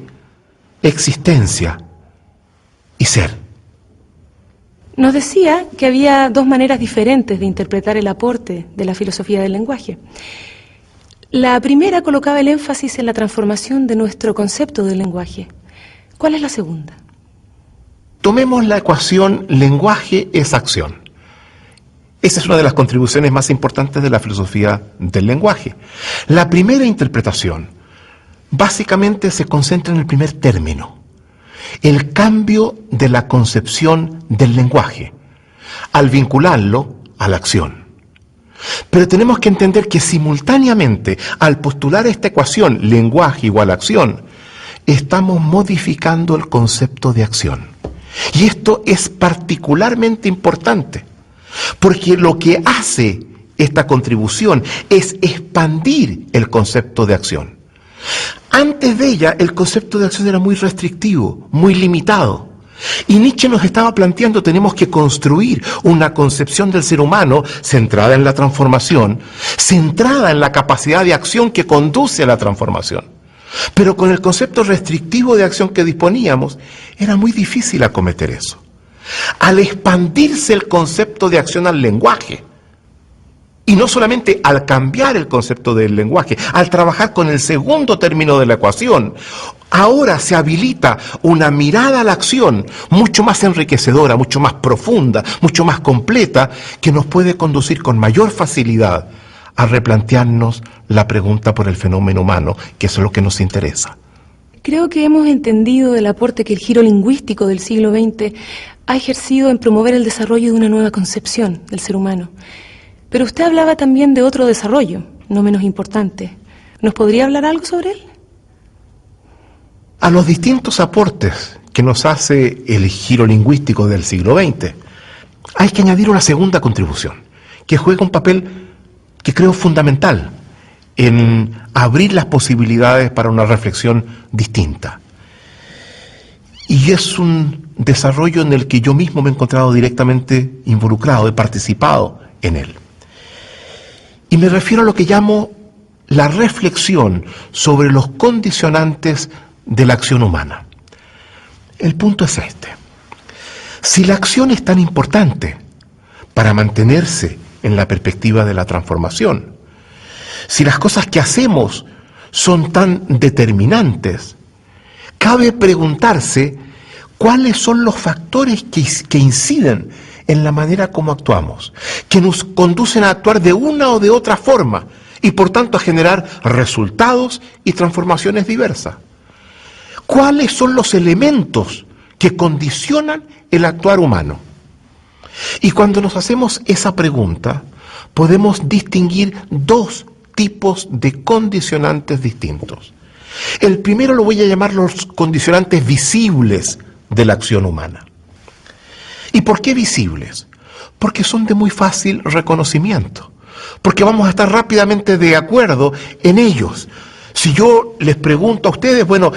existencia y ser. Nos decía que había 2 maneras diferentes de interpretar el aporte de la filosofía del lenguaje. La primera colocaba el énfasis en la transformación de nuestro concepto del lenguaje. ¿Cuál es la segunda? Tomemos la ecuación lenguaje es acción. Esa es una de las contribuciones más importantes de la filosofía del lenguaje. La primera interpretación básicamente se concentra en el primer término. el cambio de la concepción del lenguaje, al vincularlo a la acción. Pero tenemos que entender que simultáneamente, al postular esta ecuación, lenguaje igual acción, estamos modificando el concepto de acción. Y esto es particularmente importante, porque lo que hace esta contribución es expandir el concepto de acción. Antes de ella, el concepto de acción era muy restrictivo, muy limitado. Y Nietzsche nos estaba planteando, tenemos que construir una concepción del ser humano centrada en la transformación, centrada en la capacidad de acción que conduce a la transformación. Pero con el concepto restrictivo de acción que disponíamos, era muy difícil acometer eso. Al expandirse el concepto de acción al lenguaje, y no solamente al cambiar el concepto del lenguaje, al trabajar con el segundo término de la ecuación, ahora se habilita una mirada a la acción mucho más enriquecedora, mucho más profunda, mucho más completa, que nos puede conducir con mayor facilidad a replantearnos la pregunta por el fenómeno humano, que es lo que nos interesa. Creo que hemos entendido el aporte que el giro lingüístico del siglo XX ha ejercido en promover el desarrollo de una nueva concepción del ser humano. Pero usted hablaba también de otro desarrollo, no menos importante. ¿Nos podría hablar algo sobre él? A los distintos aportes que nos hace el giro lingüístico del siglo XX, hay que añadir una segunda contribución, que juega un papel que creo fundamental en abrir las posibilidades para una reflexión distinta. Y es un desarrollo en el que yo mismo me he encontrado directamente involucrado, he participado en él. Y me refiero a lo que llamo la reflexión sobre los condicionantes de la acción humana. El punto es este. Si la acción es tan importante para mantenerse en la perspectiva de la transformación, si las cosas que hacemos son tan determinantes, cabe preguntarse cuáles son los factores que inciden en la manera como actuamos, que nos conducen a actuar de una o de otra forma y por tanto a generar resultados y transformaciones diversas. ¿Cuáles son los elementos que condicionan el actuar humano? Y cuando nos hacemos esa pregunta, podemos distinguir dos tipos de condicionantes distintos. El primero lo voy a llamar los condicionantes visibles de la acción humana. ¿Y por qué visibles? Porque son de muy fácil reconocimiento, porque vamos a estar rápidamente de acuerdo en ellos. Si yo les pregunto a ustedes, bueno,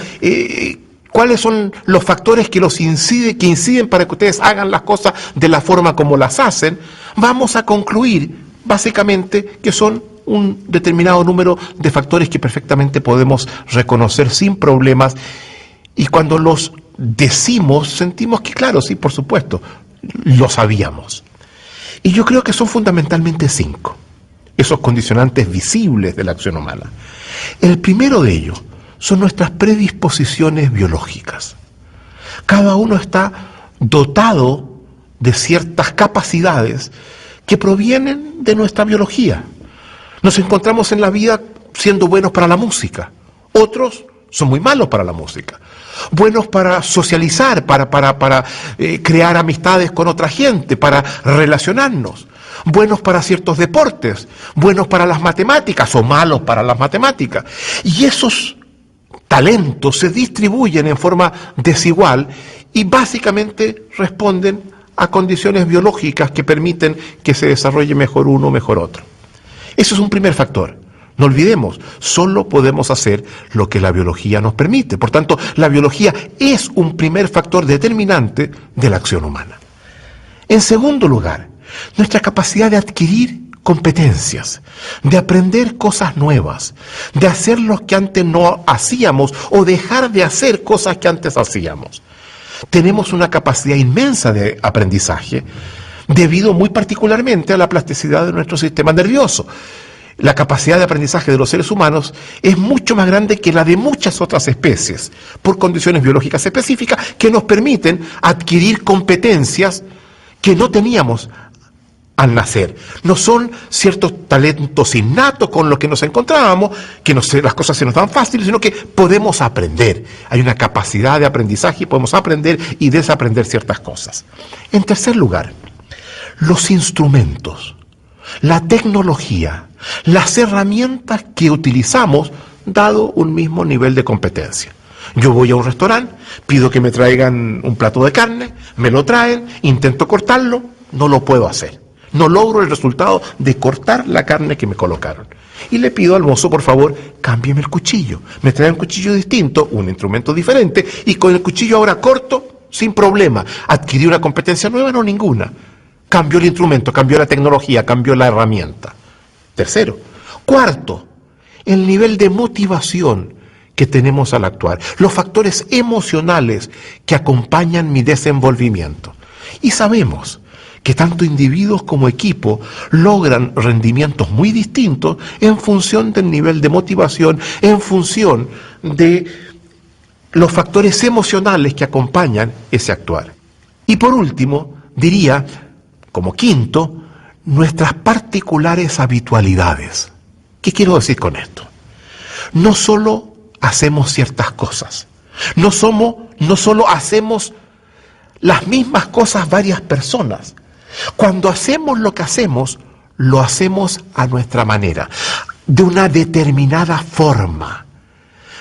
¿cuáles son los factores que inciden para que ustedes hagan las cosas de la forma como las hacen? Vamos a concluir, básicamente, que son un determinado número de factores que perfectamente podemos reconocer sin problemas, y cuando los decimos, sentimos que, claro, sí, por supuesto, lo sabíamos. Y yo creo que son fundamentalmente 5, esos condicionantes visibles de la acción humana. El primero de ellos son nuestras predisposiciones biológicas. Cada uno está dotado de ciertas capacidades que provienen de nuestra biología. Nos encontramos en la vida siendo buenos para la música, otros son muy malos para la música, buenos para socializar, para crear amistades con otra gente, para relacionarnos, buenos para ciertos deportes, buenos para las matemáticas o malos para las matemáticas. Y esos talentos se distribuyen en forma desigual y básicamente responden a condiciones biológicas que permiten que se desarrolle mejor uno o mejor otro. Ese es un primer factor. No olvidemos, solo podemos hacer lo que la biología nos permite. Por tanto, la biología es un primer factor determinante de la acción humana. En segundo lugar, nuestra capacidad de adquirir competencias, de aprender cosas nuevas, de hacer lo que antes no hacíamos o dejar de hacer cosas que antes hacíamos. Tenemos una capacidad inmensa de aprendizaje debido muy particularmente a la plasticidad de nuestro sistema nervioso. La capacidad de aprendizaje de los seres humanos es mucho más grande que la de muchas otras especies, por condiciones biológicas específicas que nos permiten adquirir competencias que no teníamos al nacer. No son ciertos talentos innatos con los que nos encontrábamos, que las cosas se nos dan fáciles, sino que podemos aprender. Hay una capacidad de aprendizaje y podemos aprender y desaprender ciertas cosas. En tercer lugar, los instrumentos, la tecnología, las herramientas que utilizamos dado un mismo nivel de competencia. Yo voy a un restaurante, pido que me traigan un plato de carne, me lo traen, intento cortarlo, no lo puedo hacer. No logro el resultado de cortar la carne que me colocaron. Y le pido al mozo, por favor, cámbieme el cuchillo. Me trae un cuchillo distinto, un instrumento diferente, y con el cuchillo ahora corto, sin problema. ¿Adquirí una competencia nueva? No, ninguna. Cambió el instrumento, cambió la tecnología, cambió la herramienta. Tercero. Cuarto, el nivel de motivación que tenemos al actuar. Los factores emocionales que acompañan mi desenvolvimiento. Y sabemos que tanto individuos como equipo logran rendimientos muy distintos en función del nivel de motivación, en función de los factores emocionales que acompañan ese actuar. Y por último, diría, como quinto, nuestras particulares habitualidades. ¿Qué quiero decir con esto? No solo hacemos ciertas cosas, no solo hacemos las mismas cosas varias personas. Cuando hacemos lo que hacemos, lo hacemos a nuestra manera, de una determinada forma.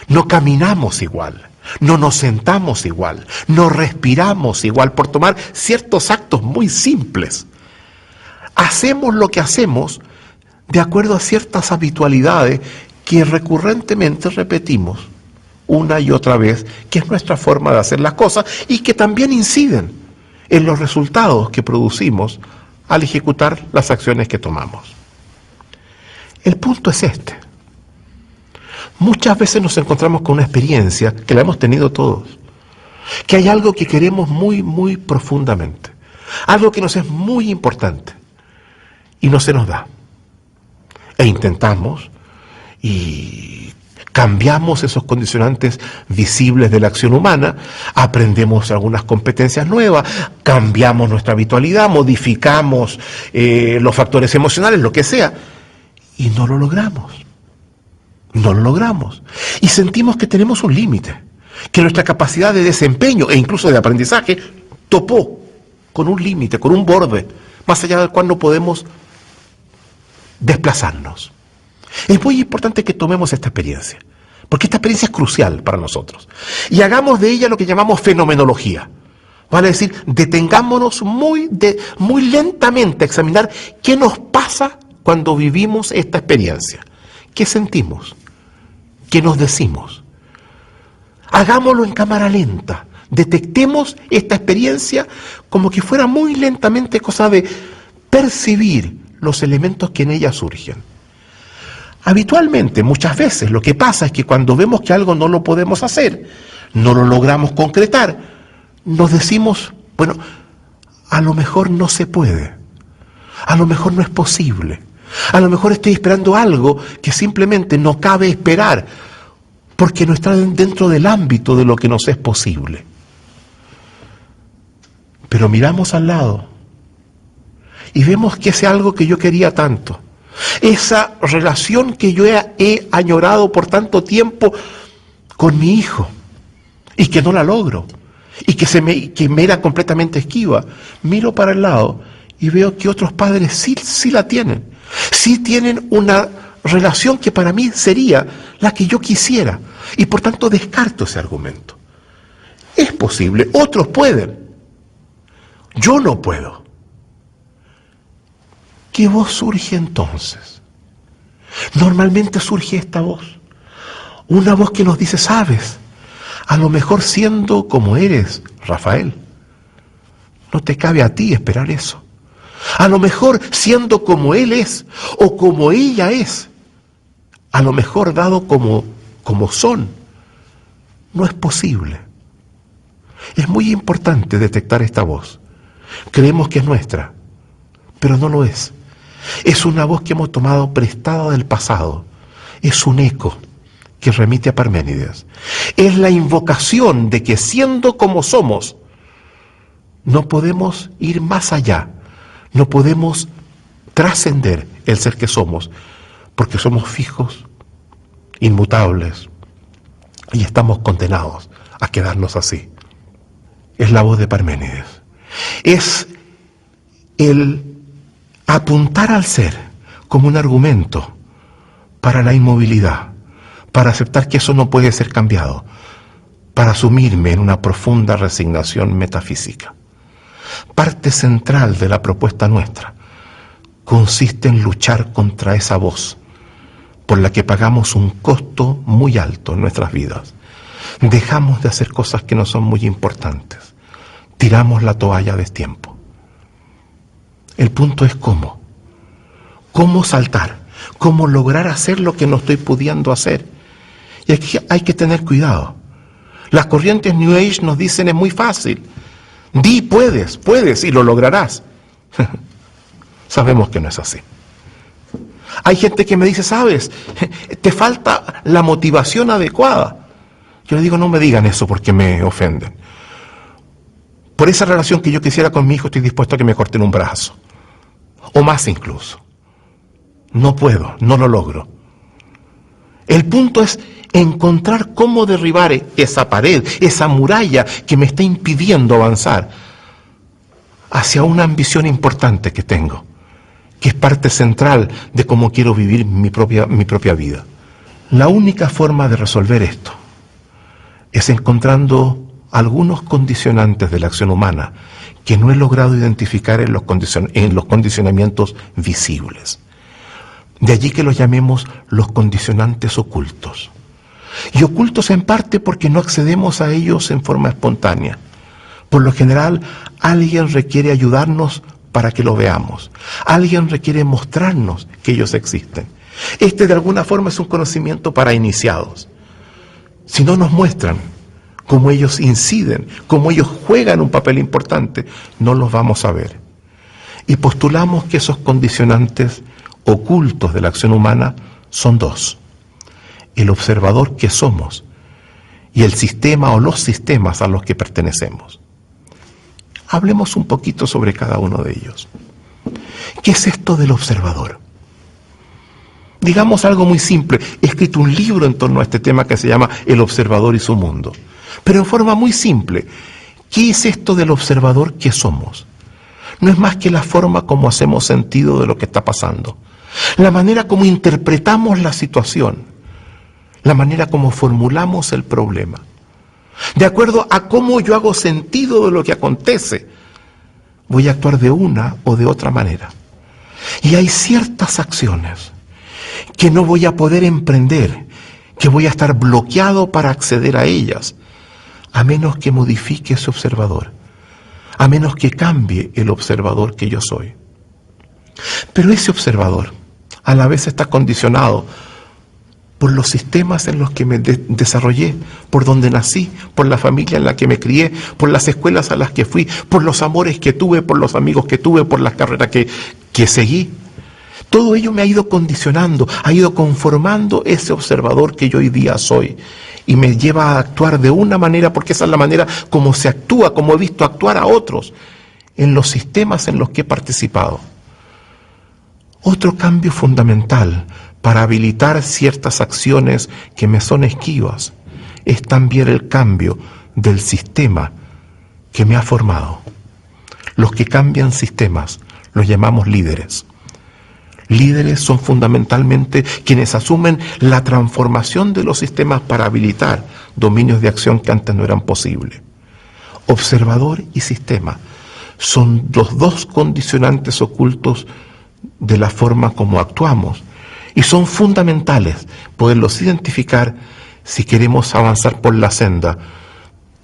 No caminamos igual, no nos sentamos igual, no respiramos igual, por tomar ciertos actos muy simples. Hacemos lo que hacemos de acuerdo a ciertas habitualidades que recurrentemente repetimos una y otra vez, que es nuestra forma de hacer las cosas y que también inciden en los resultados que producimos al ejecutar las acciones que tomamos. El punto es este. Muchas veces nos encontramos con una experiencia que la hemos tenido todos, que hay algo que queremos muy, muy profundamente, algo que nos es muy importante y no se nos da. E intentamos y cambiamos esos condicionantes visibles de la acción humana, aprendemos algunas competencias nuevas, cambiamos nuestra habitualidad, modificamos los factores emocionales, lo que sea, y no lo logramos. No lo logramos. Y sentimos que tenemos un límite, que nuestra capacidad de desempeño e incluso de aprendizaje topó con un límite, con un borde, más allá del cual no podemos desplazarnos. Es muy importante que tomemos esta experiencia, porque esta experiencia es crucial para nosotros. Y hagamos de ella lo que llamamos fenomenología. Vale decir, detengámonos muy lentamente a examinar qué nos pasa cuando vivimos esta experiencia. ¿Qué sentimos? ¿Qué nos decimos? Hagámoslo en cámara lenta. Detectemos esta experiencia como que fuera muy lentamente cosa de percibir los elementos que en ella surgen. Habitualmente, muchas veces, lo que pasa es que cuando vemos que algo no lo podemos hacer, no lo logramos concretar, nos decimos, bueno, a lo mejor no se puede, a lo mejor no es posible, a lo mejor estoy esperando algo que simplemente no cabe esperar, porque no está dentro del ámbito de lo que nos es posible. Pero miramos al lado y vemos que ese algo que yo quería tanto, esa relación que yo he añorado por tanto tiempo con mi hijo y que no la logro y que me era completamente esquiva, miro para el lado y veo que otros padres sí la tienen, sí tienen una relación que para mí sería la que yo quisiera y por tanto descarto ese argumento. Es posible, otros pueden, yo no puedo. ¿Qué voz surge entonces? Normalmente surge esta voz, una voz que nos dice, sabes, a lo mejor siendo como eres, Rafael, no te cabe a ti esperar eso. A lo mejor siendo como él es o como ella es, a lo mejor dado como son, no es posible. Es muy importante detectar esta voz. Creemos que es nuestra, pero no lo es. Es una voz que hemos tomado prestada del pasado. Es un eco que remite a Parménides. Es la invocación de que siendo como somos, no podemos ir más allá. No podemos trascender el ser que somos, porque somos fijos, inmutables, y estamos condenados a quedarnos así. Es la voz de Parménides. Es el apuntar al ser como un argumento para la inmovilidad, para aceptar que eso no puede ser cambiado, para sumirme en una profunda resignación metafísica. Parte central de la propuesta nuestra consiste en luchar contra esa voz por la que pagamos un costo muy alto en nuestras vidas. Dejamos de hacer cosas que no son muy importantes. Tiramos la toalla a destiempo. El punto es cómo. Cómo saltar. Cómo lograr hacer lo que no estoy pudiendo hacer. Y aquí hay que tener cuidado. Las corrientes New Age nos dicen es muy fácil. Di, puedes, y lo lograrás. Sabemos que no es así. Hay gente que me dice, sabes, te falta la motivación adecuada. Yo le digo, no me digan eso porque me ofenden. Por esa relación que yo quisiera con mi hijo, estoy dispuesto a que me corten un brazo. O más incluso. No puedo, no lo logro. El punto es encontrar cómo derribar esa pared, esa muralla que me está impidiendo avanzar hacia una ambición importante que tengo, que es parte central de cómo quiero vivir mi propia vida. La única forma de resolver esto es encontrando algunos condicionantes de la acción humana que no he logrado identificar en los condicionamientos visibles. De allí que los llamemos los condicionantes ocultos. Y ocultos en parte porque no accedemos a ellos en forma espontánea. Por lo general, alguien requiere ayudarnos para que lo veamos. Alguien requiere mostrarnos que ellos existen. Este de alguna forma es un conocimiento para iniciados. Si no nos muestran cómo ellos inciden, cómo ellos juegan un papel importante, no los vamos a ver. Y postulamos que esos condicionantes ocultos de la acción humana son dos: el observador que somos y el sistema o los sistemas a los que pertenecemos. Hablemos un poquito sobre cada uno de ellos. ¿Qué es esto del observador? Digamos algo muy simple. He escrito un libro en torno a este tema que se llama El observador y su mundo. Pero en forma muy simple, ¿qué es esto del observador que somos? No es más que la forma como hacemos sentido de lo que está pasando, la manera como interpretamos la situación, la manera como formulamos el problema. De acuerdo a cómo yo hago sentido de lo que acontece, voy a actuar de una o de otra manera. Y hay ciertas acciones que no voy a poder emprender, que voy a estar bloqueado para acceder a ellas, a menos que modifique ese observador, a menos que cambie el observador que yo soy. Pero ese observador a la vez está condicionado por los sistemas en los que me desarrollé, por donde nací, por la familia en la que me crié, por las escuelas a las que fui, por los amores que tuve, por los amigos que tuve, por las carreras que seguí. Todo ello me ha ido condicionando, ha ido conformando ese observador que yo hoy día soy. Y me lleva a actuar de una manera, porque esa es la manera como se actúa, como he visto actuar a otros, en los sistemas en los que he participado. Otro cambio fundamental para habilitar ciertas acciones que me son esquivas es también el cambio del sistema que me ha formado. Los que cambian sistemas los llamamos líderes. Líderes son fundamentalmente quienes asumen la transformación de los sistemas para habilitar dominios de acción que antes no eran posibles. Observador y sistema son los dos condicionantes ocultos de la forma como actuamos y son fundamentales poderlos identificar si queremos avanzar por la senda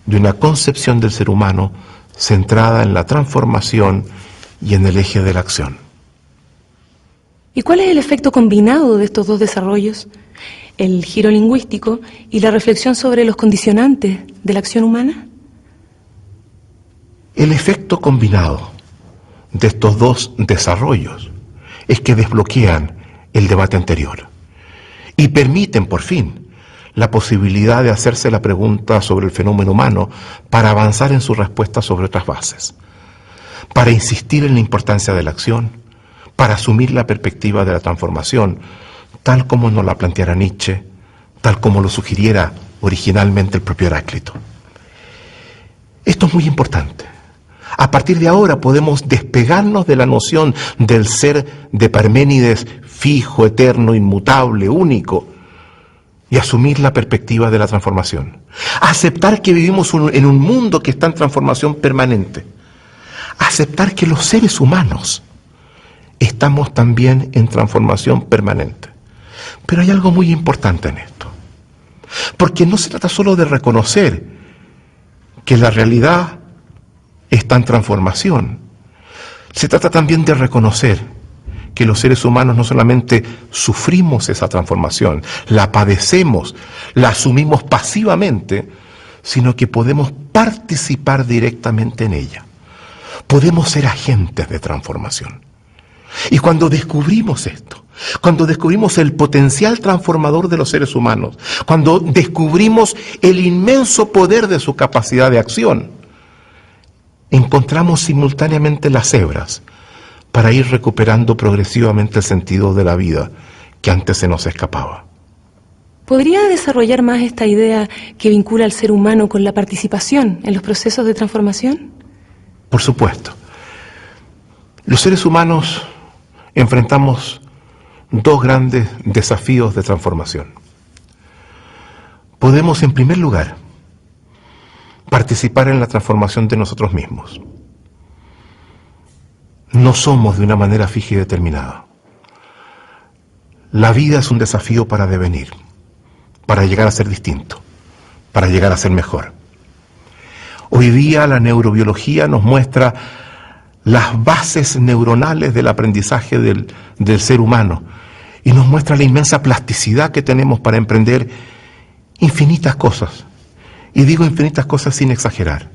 de una concepción del ser humano centrada en la transformación y en el eje de la acción. ¿Y cuál es el efecto combinado de estos dos desarrollos? El giro lingüístico y la reflexión sobre los condicionantes de la acción humana. El efecto combinado de estos dos desarrollos es que desbloquean el debate anterior y permiten por fin la posibilidad de hacerse la pregunta sobre el fenómeno humano para avanzar en su respuesta sobre otras bases, para insistir en la importancia de la acción, para asumir la perspectiva de la transformación, tal como nos la planteara Nietzsche, tal como lo sugiriera originalmente el propio Heráclito. Esto es muy importante. A partir de ahora podemos despegarnos de la noción del ser de Parménides fijo, eterno, inmutable, único, y asumir la perspectiva de la transformación. Aceptar que vivimos en un mundo que está en transformación permanente. Aceptar que los seres humanos estamos también en transformación permanente. Pero hay algo muy importante en esto. Porque no se trata solo de reconocer que la realidad está en transformación. Se trata también de reconocer que los seres humanos no solamente sufrimos esa transformación, la padecemos, la asumimos pasivamente, sino que podemos participar directamente en ella. Podemos ser agentes de transformación. Y cuando descubrimos esto, cuando descubrimos el potencial transformador de los seres humanos, cuando descubrimos el inmenso poder de su capacidad de acción, encontramos simultáneamente las hebras para ir recuperando progresivamente el sentido de la vida que antes se nos escapaba. ¿Podría desarrollar más esta idea que vincula al ser humano con la participación en los procesos de transformación? Por supuesto. Los seres humanos enfrentamos dos grandes desafíos de transformación. Podemos, en primer lugar, participar en la transformación de nosotros mismos. No somos de una manera fija y determinada. La vida es un desafío para devenir, para llegar a ser distinto, para llegar a ser mejor. Hoy día la neurobiología nos muestra las bases neuronales del aprendizaje del ser humano y nos muestra la inmensa plasticidad que tenemos para emprender infinitas cosas. Y digo infinitas cosas sin exagerar.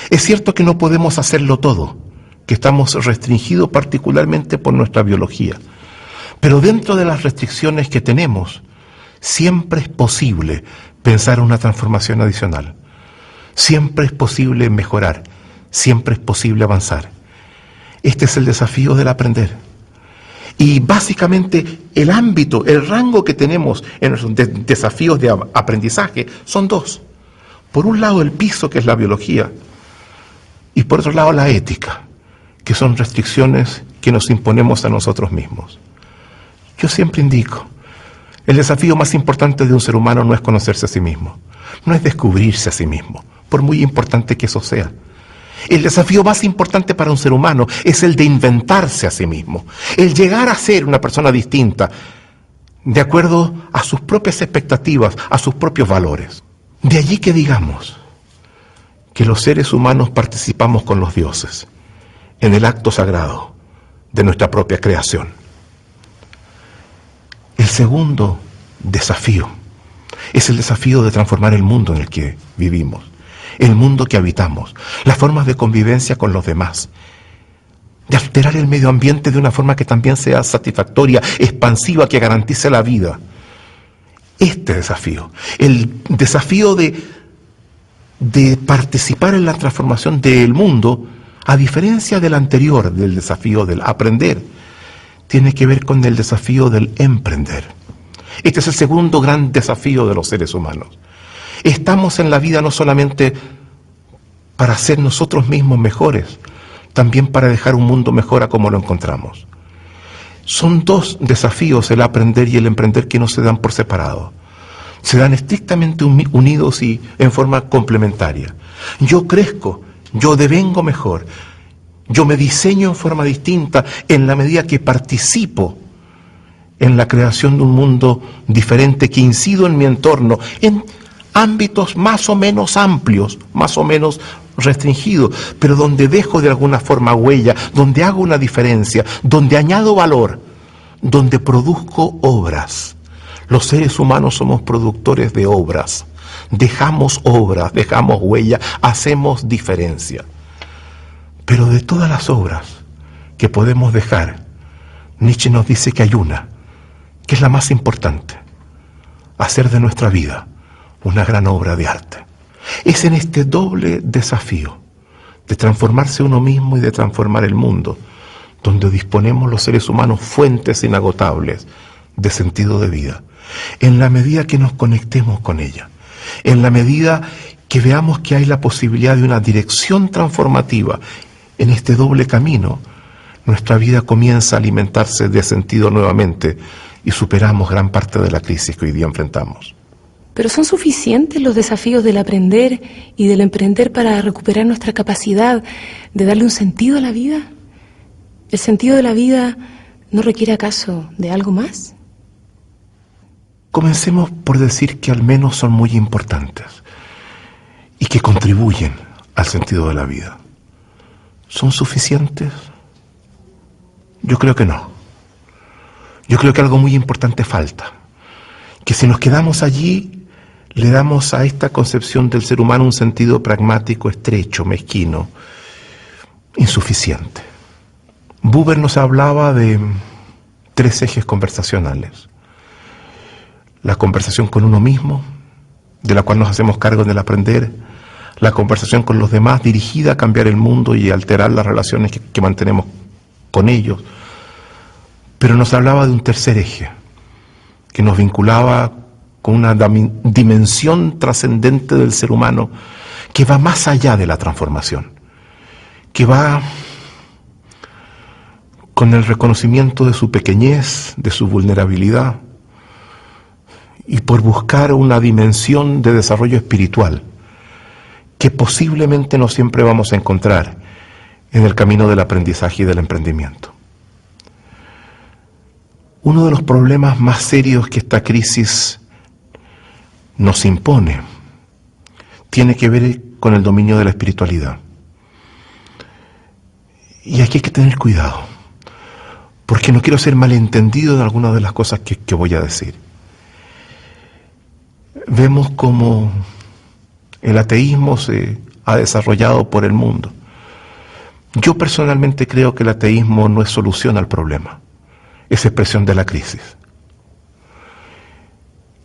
Es cierto que no podemos hacerlo todo, que estamos restringidos particularmente por nuestra biología. Pero dentro de las restricciones que tenemos, siempre es posible pensar en una transformación adicional. Siempre es posible mejorar, siempre es posible avanzar. Este es el desafío del aprender. Y básicamente el ámbito, el rango que tenemos en los desafíos de aprendizaje son dos. Por un lado el piso, que es la biología, y por otro lado la ética, que son restricciones que nos imponemos a nosotros mismos. Yo siempre indico, el desafío más importante de un ser humano no es conocerse a sí mismo, no es descubrirse a sí mismo, por muy importante que eso sea. El desafío más importante para un ser humano es el de inventarse a sí mismo, el llegar a ser una persona distinta, de acuerdo a sus propias expectativas, a sus propios valores. De allí que digamos que los seres humanos participamos con los dioses en el acto sagrado de nuestra propia creación. El segundo desafío es el desafío de transformar el mundo en el que vivimos, el mundo que habitamos, las formas de convivencia con los demás, de alterar el medio ambiente de una forma que también sea satisfactoria, expansiva, que garantice la vida. Este desafío, el desafío de participar en la transformación del mundo, a diferencia del anterior, del desafío del aprender, tiene que ver con el desafío del emprender. Este es el segundo gran desafío de los seres humanos. Estamos en la vida no solamente para ser nosotros mismos mejores, también para dejar un mundo mejor a como lo encontramos. Son dos desafíos, el aprender y el emprender, que no se dan por separado. Se dan estrictamente unidos y en forma complementaria. Yo crezco, yo devengo mejor, yo me diseño en forma distinta en la medida que participo en la creación de un mundo diferente, que incido en mi entorno, en ámbitos más o menos amplios, más o menos restringidos, pero donde dejo de alguna forma huella, donde hago una diferencia, donde añado valor, donde produzco obras. Los seres humanos somos productores de obras. Dejamos obras, dejamos huella, hacemos diferencia. Pero de todas las obras que podemos dejar, Nietzsche nos dice que hay una, que es la más importante: hacer de nuestra vida una gran obra de arte. Es en este doble desafío de transformarse uno mismo y de transformar el mundo, donde disponemos los seres humanos fuentes inagotables de sentido de vida, en la medida que nos conectemos con ella, en la medida que veamos que hay la posibilidad de una dirección transformativa en este doble camino, nuestra vida comienza a alimentarse de sentido nuevamente y superamos gran parte de la crisis que hoy día enfrentamos. ¿Pero son suficientes los desafíos del aprender y del emprender para recuperar nuestra capacidad de darle un sentido a la vida? ¿El sentido de la vida no requiere acaso de algo más? Comencemos por decir que al menos son muy importantes y que contribuyen al sentido de la vida. ¿Son suficientes? Yo creo que no. Yo creo que algo muy importante falta. Que si nos quedamos allí, le damos a esta concepción del ser humano un sentido pragmático, estrecho, mezquino, insuficiente. Buber nos hablaba de 3 ejes conversacionales. La conversación con uno mismo, de la cual nos hacemos cargo en el aprender, la conversación con los demás dirigida a cambiar el mundo y alterar las relaciones que mantenemos con ellos. Pero nos hablaba de un tercer eje, que nos vinculaba con una dimensión trascendente del ser humano que va más allá de la transformación, que va con el reconocimiento de su pequeñez, de su vulnerabilidad, y por buscar una dimensión de desarrollo espiritual que posiblemente no siempre vamos a encontrar en el camino del aprendizaje y del emprendimiento. Uno de los problemas más serios que esta crisis nos impone tiene que ver con el dominio de la espiritualidad. Y aquí hay que tener cuidado, porque no quiero ser malentendido en algunas de las cosas que voy a decir. Vemos cómo el ateísmo se ha desarrollado por el mundo. Yo personalmente creo que el ateísmo no es solución al problema, es expresión de la crisis.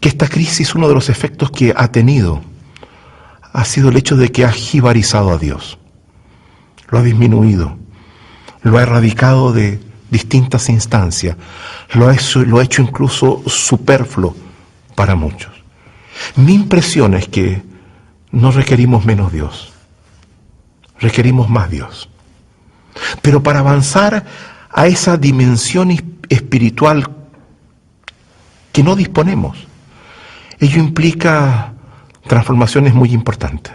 Que esta crisis, uno de los efectos que ha tenido, ha sido el hecho de que ha jibarizado a Dios. Lo ha disminuido, lo ha erradicado de distintas instancias, lo ha hecho incluso superfluo para muchos. Mi impresión es que no requerimos menos Dios, requerimos más Dios. Pero para avanzar a esa dimensión espiritual que no disponemos, ello implica transformaciones muy importantes.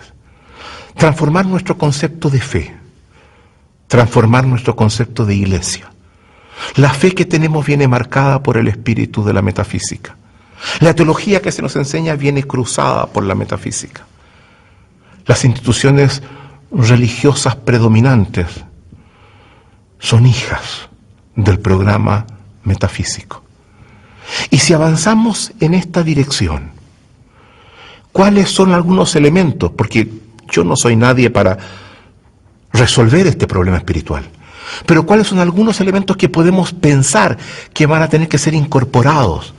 Transformar nuestro concepto de fe, transformar nuestro concepto de iglesia. La fe que tenemos viene marcada por el espíritu de la metafísica. La teología que se nos enseña viene cruzada por la metafísica. Las instituciones religiosas predominantes son hijas del programa metafísico. Y si avanzamos en esta dirección, ¿cuáles son algunos elementos? Porque yo no soy nadie para resolver este problema espiritual. Pero ¿cuáles son algunos elementos que podemos pensar que van a tener que ser incorporados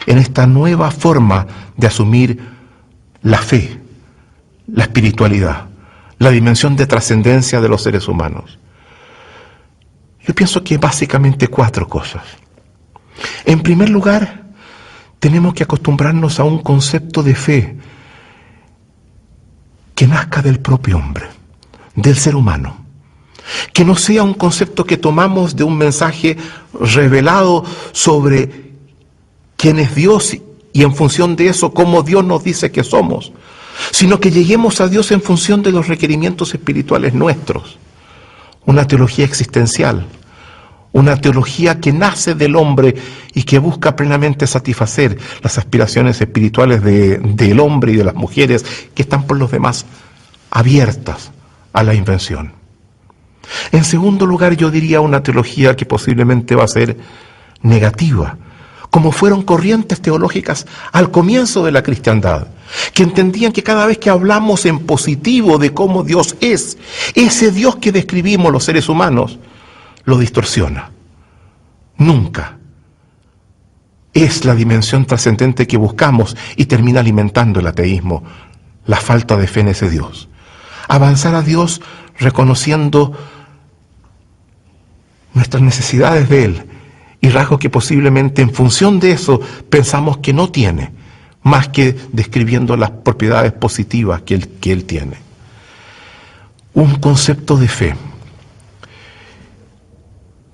en esta nueva forma de asumir la fe, la espiritualidad, la dimensión de trascendencia de los seres humanos? Yo pienso que básicamente 4 cosas. En primer lugar, tenemos que acostumbrarnos a un concepto de fe que nazca del propio hombre, del ser humano. Que no sea un concepto que tomamos de un mensaje revelado sobre quién es Dios y en función de eso cómo Dios nos dice que somos, sino que lleguemos a Dios en función de los requerimientos espirituales nuestros. Una teología existencial, una teología que nace del hombre y que busca plenamente satisfacer las aspiraciones espirituales del hombre y de las mujeres que están por los demás abiertas a la invención. En segundo lugar, yo diría una teología que posiblemente va a ser negativa, como fueron corrientes teológicas al comienzo de la cristiandad, que entendían que cada vez que hablamos en positivo de cómo Dios es, ese Dios que describimos los seres humanos, lo distorsiona. Nunca es la dimensión trascendente que buscamos y termina alimentando el ateísmo, la falta de fe en ese Dios. Avanzar a Dios reconociendo nuestras necesidades de Él y rasgos que posiblemente en función de eso pensamos que no tiene, más que describiendo las propiedades positivas que Él tiene. Un concepto de fe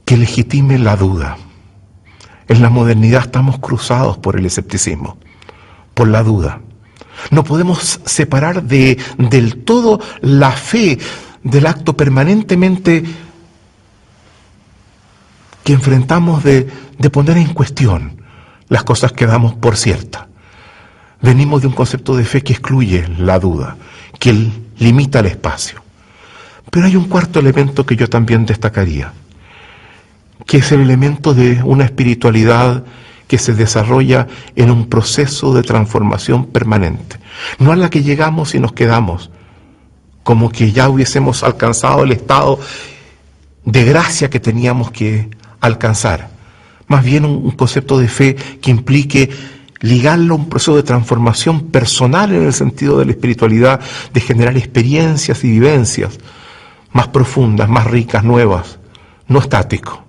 que legitime la duda. En la modernidad estamos cruzados por el escepticismo, por la duda. No podemos separar del todo la fe del acto permanentemente que enfrentamos de poner en cuestión las cosas que damos por ciertas. Venimos de un concepto de fe que excluye la duda, que limita el espacio. Pero hay un cuarto elemento que yo también destacaría, que es el elemento de una espiritualidad que se desarrolla en un proceso de transformación permanente. No a la que llegamos y nos quedamos, como que ya hubiésemos alcanzado el estado de gracia que teníamos que alcanzar. Más bien un concepto de fe que implique ligarlo a un proceso de transformación personal en el sentido de la espiritualidad, de generar experiencias y vivencias más profundas, más ricas, nuevas, no estático.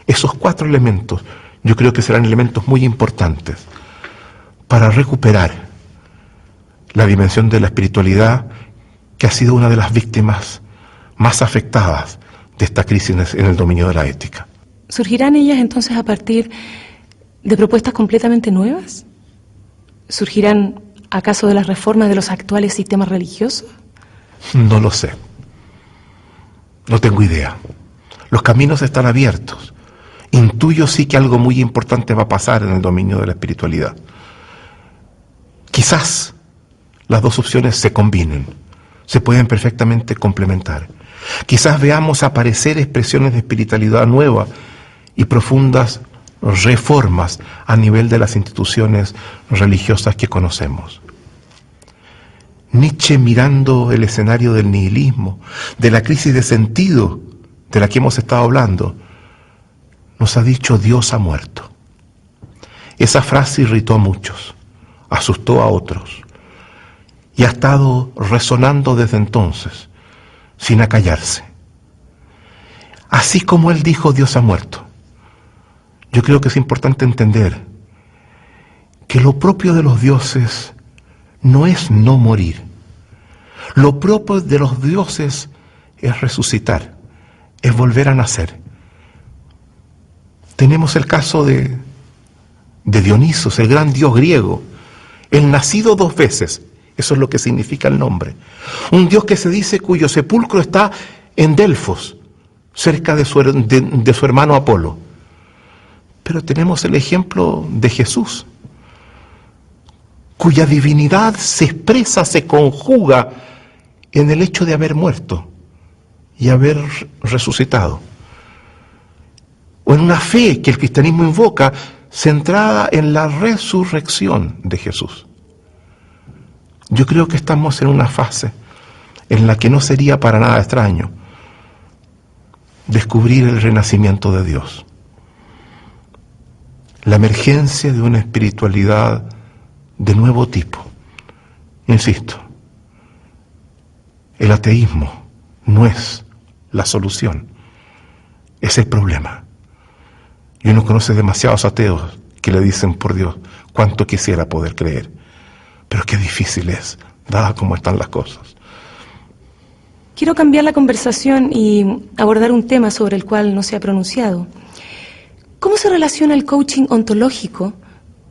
Esos cuatro elementos yo creo que serán elementos muy importantes para recuperar la dimensión de la espiritualidad que ha sido una de las víctimas más afectadas de esta crisis en el dominio de la ética. ¿Surgirán ellas entonces a partir de propuestas completamente nuevas? ¿Surgirán acaso de las reformas de los actuales sistemas religiosos? No lo sé. No tengo idea. Los caminos están abiertos. Intuyo sí que algo muy importante va a pasar en el dominio de la espiritualidad. Quizás las dos opciones se combinen, se pueden perfectamente complementar. Quizás veamos aparecer expresiones de espiritualidad nueva y profundas reformas a nivel de las instituciones religiosas que conocemos. Nietzsche, mirando el escenario del nihilismo, de la crisis de sentido de la que hemos estado hablando, nos ha dicho: Dios ha muerto. Esa frase irritó a muchos, asustó a otros y ha estado resonando desde entonces, sin acallarse. Así como él dijo Dios ha muerto, yo creo que es importante entender que lo propio de los dioses no es no morir. Lo propio de los dioses es resucitar, es volver a nacer. Tenemos el caso de Dionisos, el gran dios griego, el nacido dos veces. Eso es lo que significa el nombre. Un dios que se dice cuyo sepulcro está en Delfos, cerca de su hermano Apolo. Pero tenemos el ejemplo de Jesús, cuya divinidad se expresa, se conjuga en el hecho de haber muerto y haber resucitado. O en una fe que el cristianismo invoca, centrada en la resurrección de Jesús. Yo creo que estamos en una fase en la que no sería para nada extraño descubrir el renacimiento de Dios. La emergencia de una espiritualidad de nuevo tipo. Insisto, el ateísmo no es la solución, es el problema. Y uno conoce demasiados ateos que le dicen: por Dios, cuánto quisiera poder creer, pero qué difícil es, dada cómo están las cosas. Quiero cambiar la conversación y abordar un tema sobre el cual no se ha pronunciado. ¿Cómo se relaciona el coaching ontológico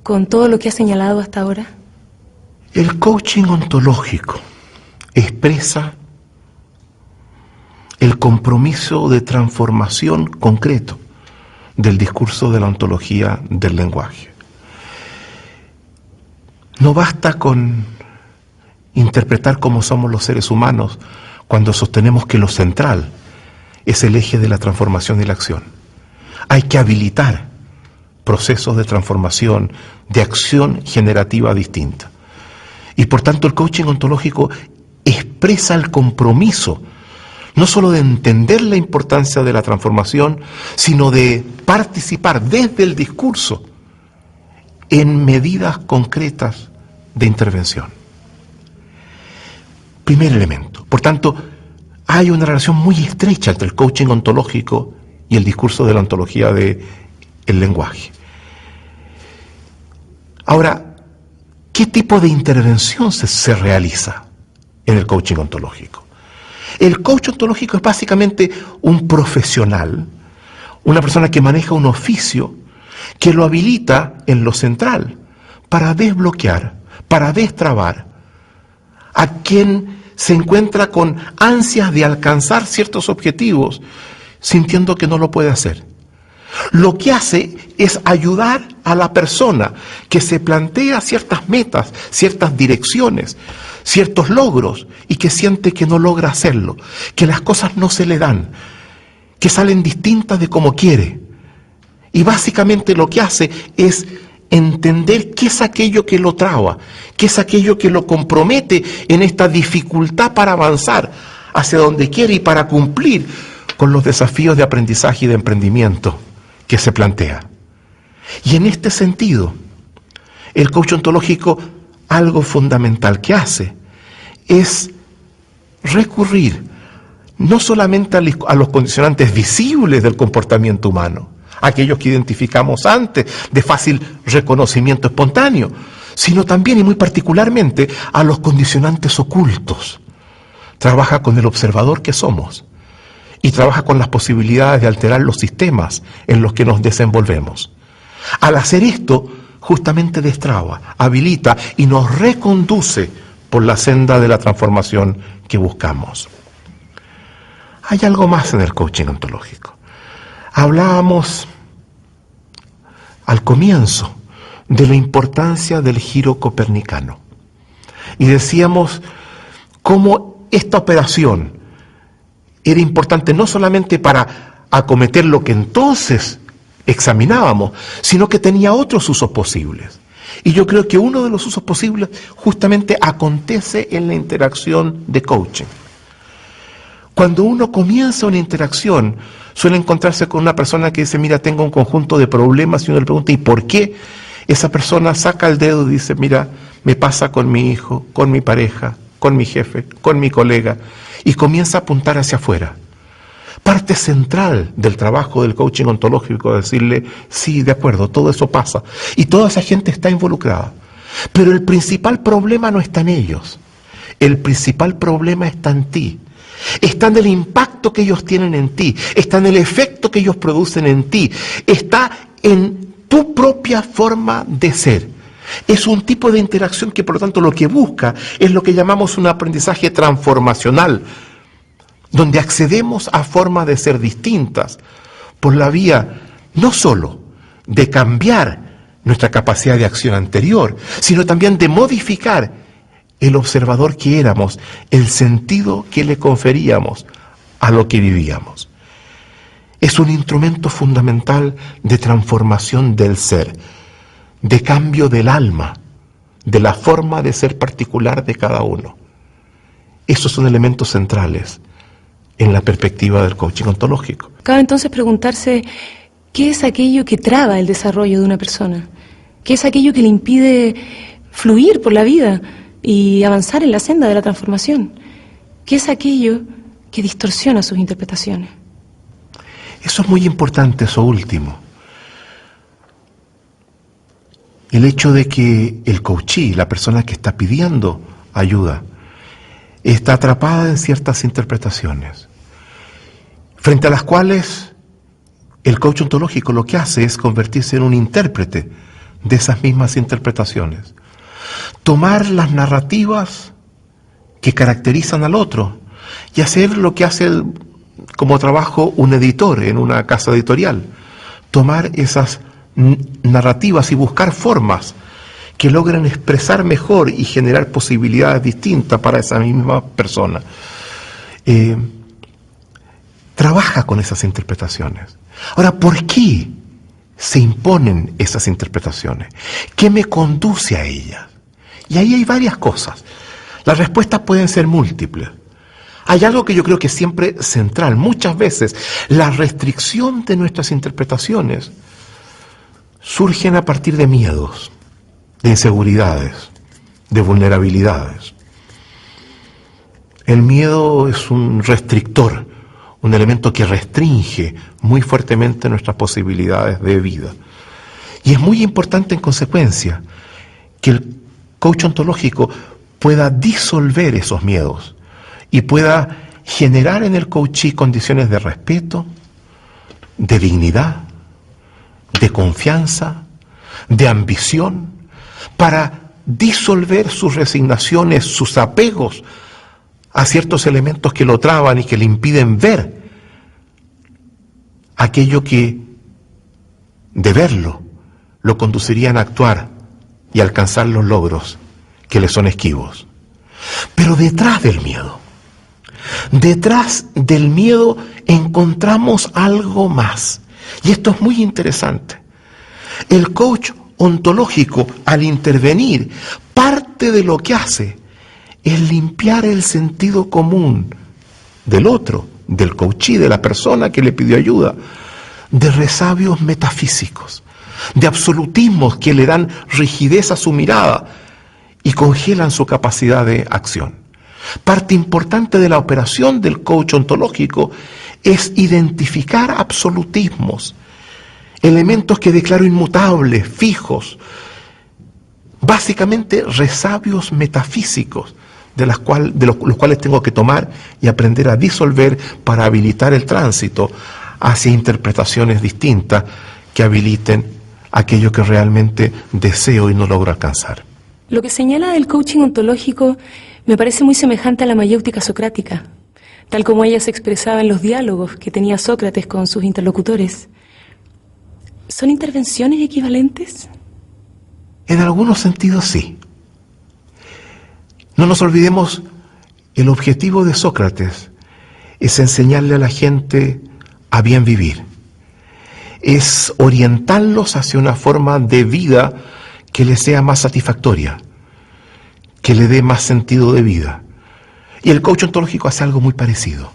con todo lo que ha señalado hasta ahora? El coaching ontológico expresa el compromiso de transformación concreto del discurso de la ontología del lenguaje. No basta con interpretar cómo somos los seres humanos cuando sostenemos que lo central es el eje de la transformación y la acción. Hay que habilitar procesos de transformación, de acción generativa distinta. Y por tanto el coaching ontológico expresa el compromiso no solo de entender la importancia de la transformación, sino de participar desde el discurso en medidas concretas de intervención. Primer elemento. Por tanto, hay una relación muy estrecha entre el coaching ontológico y el discurso de la ontología del lenguaje. Ahora, ¿qué tipo de intervención se realiza en el coaching ontológico? El coach ontológico es básicamente un profesional, una persona que maneja un oficio que lo habilita en lo central para desbloquear, para destrabar a quien se encuentra con ansias de alcanzar ciertos objetivos, sintiendo que no lo puede hacer. Lo que hace es ayudar a la persona que se plantea ciertas metas, ciertas direcciones, ciertos logros y que siente que no logra hacerlo, que las cosas no se le dan, que salen distintas de como quiere. Y básicamente lo que hace es entender qué es aquello que lo traba, qué es aquello que lo compromete en esta dificultad para avanzar hacia donde quiere y para cumplir con los desafíos de aprendizaje y de emprendimiento que se plantea. Y en este sentido, el coach ontológico, algo fundamental que hace es recurrir no solamente a los condicionantes visibles del comportamiento humano, aquellos que identificamos antes, de fácil reconocimiento espontáneo, sino también y muy particularmente a los condicionantes ocultos. Trabaja con el observador que somos y trabaja con las posibilidades de alterar los sistemas en los que nos desenvolvemos. Al hacer esto, justamente destraba, habilita y nos reconduce por la senda de la transformación que buscamos. Hay algo más en el coaching ontológico. Hablábamos al comienzo de la importancia del giro copernicano y decíamos cómo esta operación era importante no solamente para acometer lo que entonces examinábamos, sino que tenía otros usos posibles. Y yo creo que uno de los usos posibles justamente acontece en la interacción de coaching. Cuando uno comienza una interacción, suele encontrarse con una persona que dice, mira, tengo un conjunto de problemas, y uno le pregunta, ¿y por qué? Esa persona saca el dedo y dice, mira, me pasa con mi hijo, con mi pareja, con mi jefe, con mi colega, y comienza a apuntar hacia afuera. Parte central del trabajo del coaching ontológico es decirle, sí, de acuerdo, todo eso pasa, y toda esa gente está involucrada. Pero el principal problema no está en ellos, el principal problema está en ti. Está en el impacto que ellos tienen en ti, está en el efecto que ellos producen en ti, está en tu propia forma de ser. Es un tipo de interacción que, por lo tanto, lo que busca es lo que llamamos un aprendizaje transformacional, donde accedemos a formas de ser distintas por la vía no solo de cambiar nuestra capacidad de acción anterior, sino también de modificar el observador que éramos, el sentido que le conferíamos a lo que vivíamos. Es un instrumento fundamental de transformación del ser, de cambio del alma, de la forma de ser particular de cada uno. Esos son elementos centrales en la perspectiva del coaching ontológico. Cabe entonces preguntarse, ¿qué es aquello que traba el desarrollo de una persona? ¿Qué es aquello que le impide fluir por la vida y avanzar en la senda de la transformación? ¿Qué es aquello que distorsiona sus interpretaciones? Eso es muy importante, eso último. El hecho de que el coachee, la persona que está pidiendo ayuda, está atrapada en ciertas interpretaciones, frente a las cuales el coach ontológico lo que hace es convertirse en un intérprete de esas mismas interpretaciones. Tomar las narrativas que caracterizan al otro y hacer lo que hace como trabajo un editor en una casa editorial. Tomar esas narrativas y buscar formas que logren expresar mejor y generar posibilidades distintas para esa misma persona. Trabaja con esas interpretaciones. Ahora, ¿por qué se imponen esas interpretaciones? ¿Qué me conduce a ellas? Y ahí hay varias cosas. Las respuestas pueden ser múltiples. Hay algo que yo creo que es siempre central. Muchas veces la restricción de nuestras interpretaciones surgen a partir de miedos, de inseguridades, de vulnerabilidades. El miedo es un restrictor, un elemento que restringe muy fuertemente nuestras posibilidades de vida. Y es muy importante en consecuencia que el coach ontológico pueda disolver esos miedos y pueda generar en el coachee condiciones de respeto, de dignidad, de confianza, de ambición, para disolver sus resignaciones, sus apegos a ciertos elementos que lo traban y que le impiden ver aquello que, de verlo, lo conducirían a actuar y alcanzar los logros que le son esquivos. Pero detrás del miedo encontramos algo más. Y esto es muy interesante. El coach ontológico, al intervenir, parte de lo que hace es limpiar el sentido común del otro, del coachee, de la persona que le pidió ayuda, de resabios metafísicos, de absolutismos que le dan rigidez a su mirada y congelan su capacidad de acción. Parte importante de la operación del coach ontológico es identificar absolutismos, elementos que declaro inmutables, fijos, básicamente resabios metafísicos, de los cuales tengo que tomar y aprender a disolver para habilitar el tránsito hacia interpretaciones distintas que habiliten aquello que realmente deseo y no logro alcanzar. Lo que señala del coaching ontológico me parece muy semejante a la mayéutica socrática, tal como ella se expresaba en los diálogos que tenía Sócrates con sus interlocutores. ¿Son intervenciones equivalentes? En algunos sentidos sí. No nos olvidemos, el objetivo de Sócrates es enseñarle a la gente a bien vivir. Es orientarlos hacia una forma de vida que les sea más satisfactoria, que le dé más sentido de vida. Y el coach ontológico hace algo muy parecido.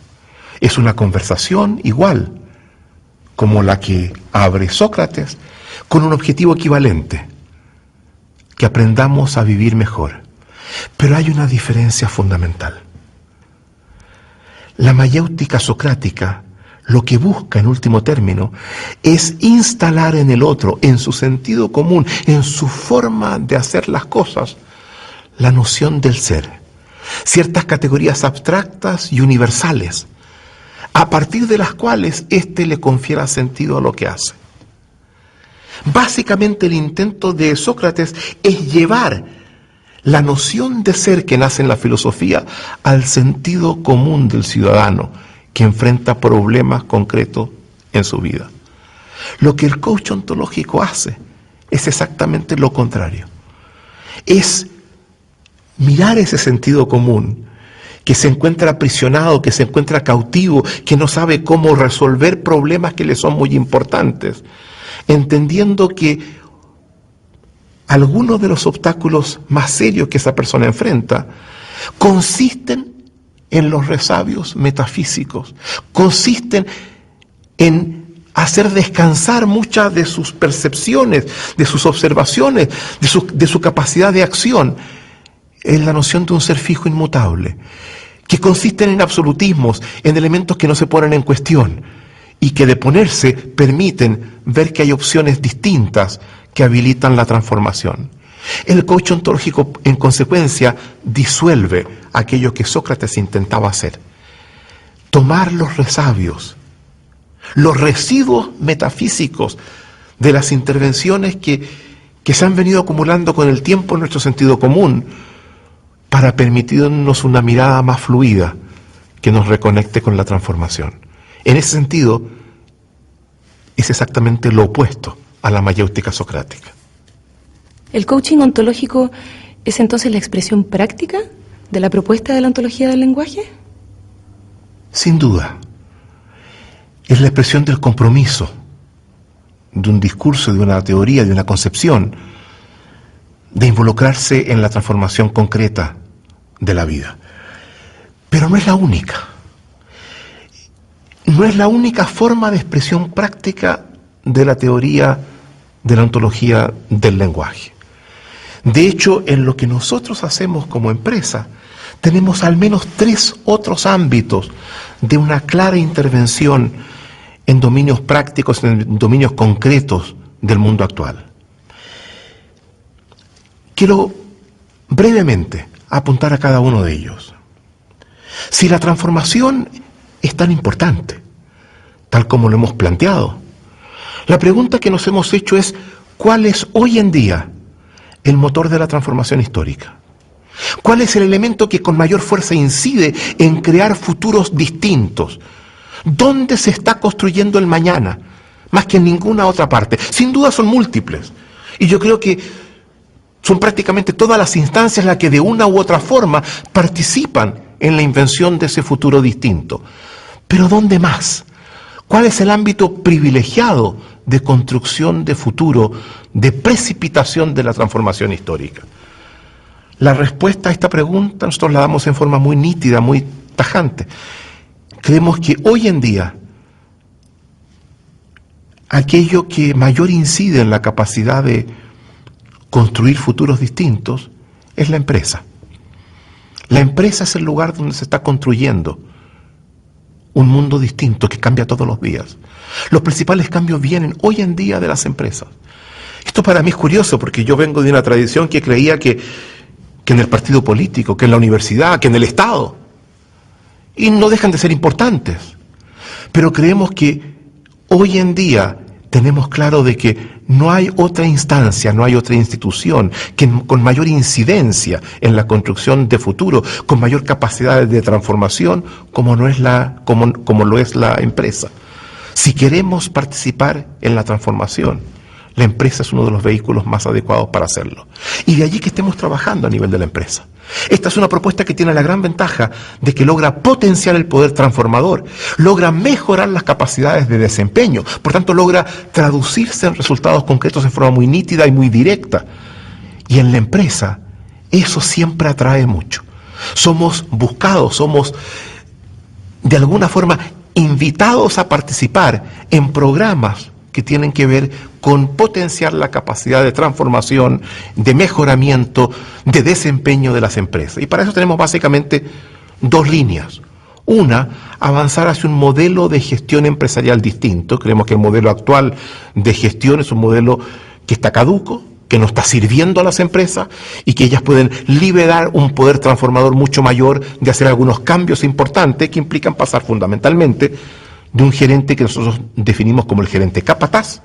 Es una conversación igual como la que abre Sócrates, con un objetivo equivalente, que aprendamos a vivir mejor. Pero hay una diferencia fundamental. La mayéutica socrática lo que busca, en último término, es instalar en el otro, en su sentido común, en su forma de hacer las cosas, la noción del ser. Ciertas categorías abstractas y universales, a partir de las cuales éste le confiera sentido a lo que hace. Básicamente el intento de Sócrates es llevar la noción de ser que nace en la filosofía al sentido común del ciudadano que enfrenta problemas concretos en su vida. Lo que el coach ontológico hace es exactamente lo contrario. Es mirar ese sentido común que se encuentra aprisionado, que se encuentra cautivo, que no sabe cómo resolver problemas que le son muy importantes, entendiendo que algunos de los obstáculos más serios que esa persona enfrenta consisten en los resabios metafísicos, consisten en hacer descansar muchas de sus percepciones, de sus observaciones, de su capacidad de acción, en la noción de un ser fijo inmutable, que consisten en absolutismos, en elementos que no se ponen en cuestión y que de ponerse permiten ver que hay opciones distintas que habilitan la transformación. El coach ontológico, en consecuencia, disuelve aquello que Sócrates intentaba hacer. Tomar los resabios, los residuos metafísicos de las intervenciones que se han venido acumulando con el tiempo en nuestro sentido común, para permitirnos una mirada más fluida que nos reconecte con la transformación. En ese sentido, es exactamente lo opuesto a la mayéutica socrática. ¿El coaching ontológico es entonces la expresión práctica de la propuesta de la ontología del lenguaje? Sin duda. Es la expresión del compromiso, de un discurso, de una teoría, de una concepción, de involucrarse en la transformación concreta de la vida. Pero no es la única. No es la única forma de expresión práctica de la teoría de la ontología del lenguaje. De hecho, en lo que nosotros hacemos como empresa, tenemos al menos 3 otros ámbitos de una clara intervención en dominios prácticos, en dominios concretos del mundo actual. Quiero brevemente apuntar a cada uno de ellos. Si la transformación es tan importante, tal como lo hemos planteado, la pregunta que nos hemos hecho es: ¿cuál es hoy en día el motor de la transformación histórica? ¿Cuál es el elemento que con mayor fuerza incide en crear futuros distintos? ¿Dónde se está construyendo el mañana? Más que en ninguna otra parte. Sin duda son múltiples. Y yo creo que son prácticamente todas las instancias las que de una u otra forma participan en la invención de ese futuro distinto. Pero ¿dónde más? ¿Cuál es el ámbito privilegiado de construcción de futuro, de precipitación de la transformación histórica? La respuesta a esta pregunta nosotros la damos en forma muy nítida, muy tajante. Creemos que hoy en día aquello que mayor incide en la capacidad de construir futuros distintos es la empresa. La empresa es el lugar donde se está construyendo un mundo distinto que cambia todos los días. Los principales cambios vienen hoy en día de las empresas. Esto para mí es curioso porque yo vengo de una tradición que creía que en el partido político, que en la universidad, que en el Estado, y no dejan de ser importantes. Pero creemos que hoy en día tenemos claro de que no hay otra instancia, no hay otra institución que con mayor incidencia en la construcción de futuro, con mayor capacidad de transformación, como lo es la empresa. Si queremos participar en la transformación, la empresa es uno de los vehículos más adecuados para hacerlo. Y de allí que estemos trabajando a nivel de la empresa. Esta es una propuesta que tiene la gran ventaja de que logra potenciar el poder transformador, logra mejorar las capacidades de desempeño, por tanto logra traducirse en resultados concretos en forma muy nítida y muy directa. Y en la empresa eso siempre atrae mucho. Somos buscados, somos de alguna forma invitados a participar en programas que tienen que ver con potenciar la capacidad de transformación, de mejoramiento, de desempeño de las empresas. Y para eso tenemos básicamente 2 líneas. Una, avanzar hacia un modelo de gestión empresarial distinto. Creemos que el modelo actual de gestión es un modelo que está caduco, que no está sirviendo a las empresas y que ellas pueden liberar un poder transformador mucho mayor de hacer algunos cambios importantes que implican pasar fundamentalmente de un gerente que nosotros definimos como el gerente capataz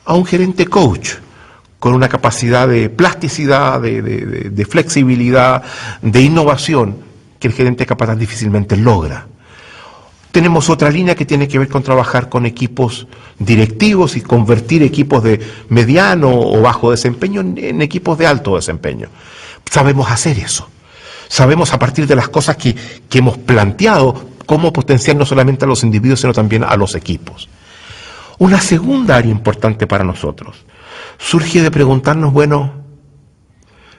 a un gerente coach, con una capacidad de plasticidad, de flexibilidad, de innovación, que el gerente capataz difícilmente logra. Tenemos otra línea que tiene que ver con trabajar con equipos directivos y convertir equipos de mediano o bajo desempeño en equipos de alto desempeño. Sabemos hacer eso. Sabemos a partir de las cosas que hemos planteado cómo potenciar no solamente a los individuos, sino también a los equipos. Una segunda área importante para nosotros surge de preguntarnos, bueno,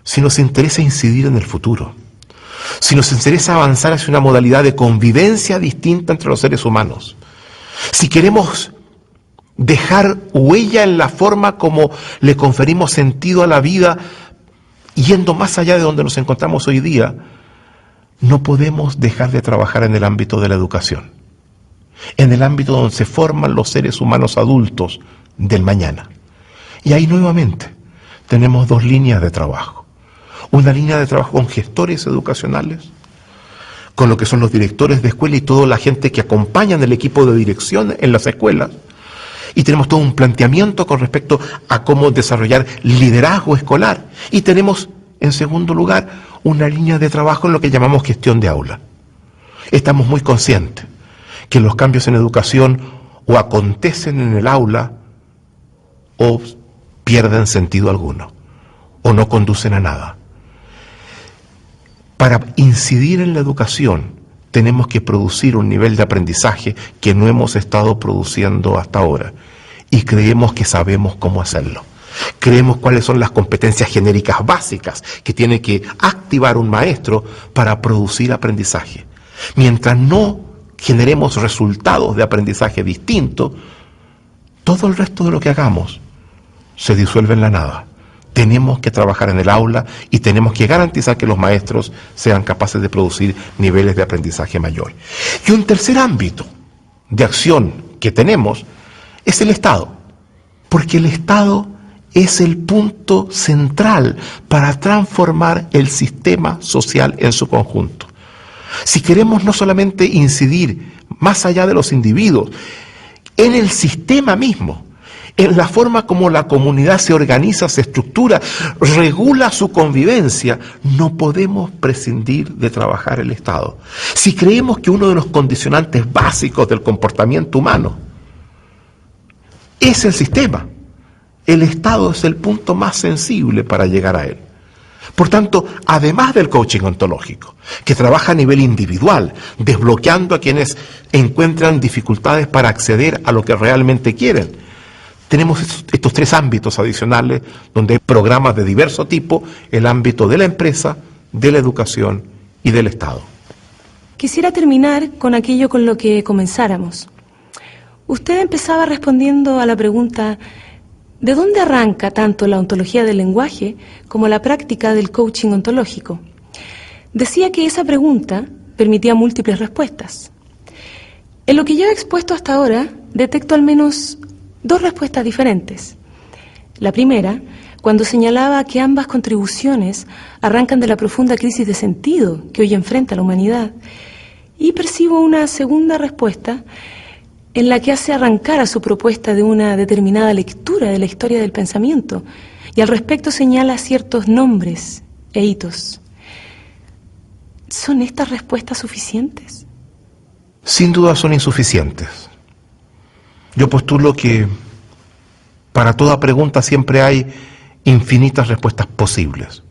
si nos interesa incidir en el futuro, si nos interesa avanzar hacia una modalidad de convivencia distinta entre los seres humanos, si queremos dejar huella en la forma como le conferimos sentido a la vida, yendo más allá de donde nos encontramos hoy día, no podemos dejar de trabajar en el ámbito de la educación, en el ámbito donde se forman los seres humanos adultos del mañana. Y ahí nuevamente tenemos 2 líneas de trabajo. Una línea de trabajo con gestores educacionales, con lo que son los directores de escuela y toda la gente que acompañan el equipo de dirección en las escuelas. Y tenemos todo un planteamiento con respecto a cómo desarrollar liderazgo escolar. Y tenemos, en segundo lugar, una línea de trabajo en lo que llamamos gestión de aula. Estamos muy conscientes que los cambios en educación o acontecen en el aula o pierden sentido alguno, o no conducen a nada. Para incidir en la educación tenemos que producir un nivel de aprendizaje que no hemos estado produciendo hasta ahora, y creemos que sabemos cómo hacerlo. Creemos cuáles son las competencias genéricas básicas que tiene que activar un maestro para producir aprendizaje. Mientras no generemos resultados de aprendizaje distintos, todo el resto de lo que hagamos se disuelve en la nada. tenemos que trabajar en el aula y tenemos que garantizar que los maestros sean capaces de producir niveles de aprendizaje mayor. Y un tercer ámbito de acción que tenemos es el Estado, porque el Estado es el punto central para transformar el sistema social en su conjunto. Si queremos no solamente incidir más allá de los individuos, en el sistema mismo, en la forma como la comunidad se organiza, se estructura, regula su convivencia, no podemos prescindir de trabajar el Estado. Si creemos que uno de los condicionantes básicos del comportamiento humano es el sistema, el Estado es el punto más sensible para llegar a él. Por tanto, además del coaching ontológico, que trabaja a nivel individual, desbloqueando a quienes encuentran dificultades para acceder a lo que realmente quieren, tenemos estos tres ámbitos adicionales donde hay programas de diverso tipo, el ámbito de la empresa, de la educación y del Estado. Quisiera terminar con aquello con lo que comenzáramos. Usted empezaba respondiendo a la pregunta: ¿de dónde arranca tanto la ontología del lenguaje como la práctica del coaching ontológico? Decía que esa pregunta permitía múltiples respuestas. En lo que yo he expuesto hasta ahora, detecto al menos dos respuestas diferentes. La primera, cuando señalaba que ambas contribuciones arrancan de la profunda crisis de sentido que hoy enfrenta la humanidad, y percibo una segunda respuesta en la que hace arrancar a su propuesta de una determinada lectura de la historia del pensamiento, y al respecto señala ciertos nombres e hitos. ¿Son estas respuestas suficientes? Sin duda son insuficientes. Yo postulo que para toda pregunta siempre hay infinitas respuestas posibles.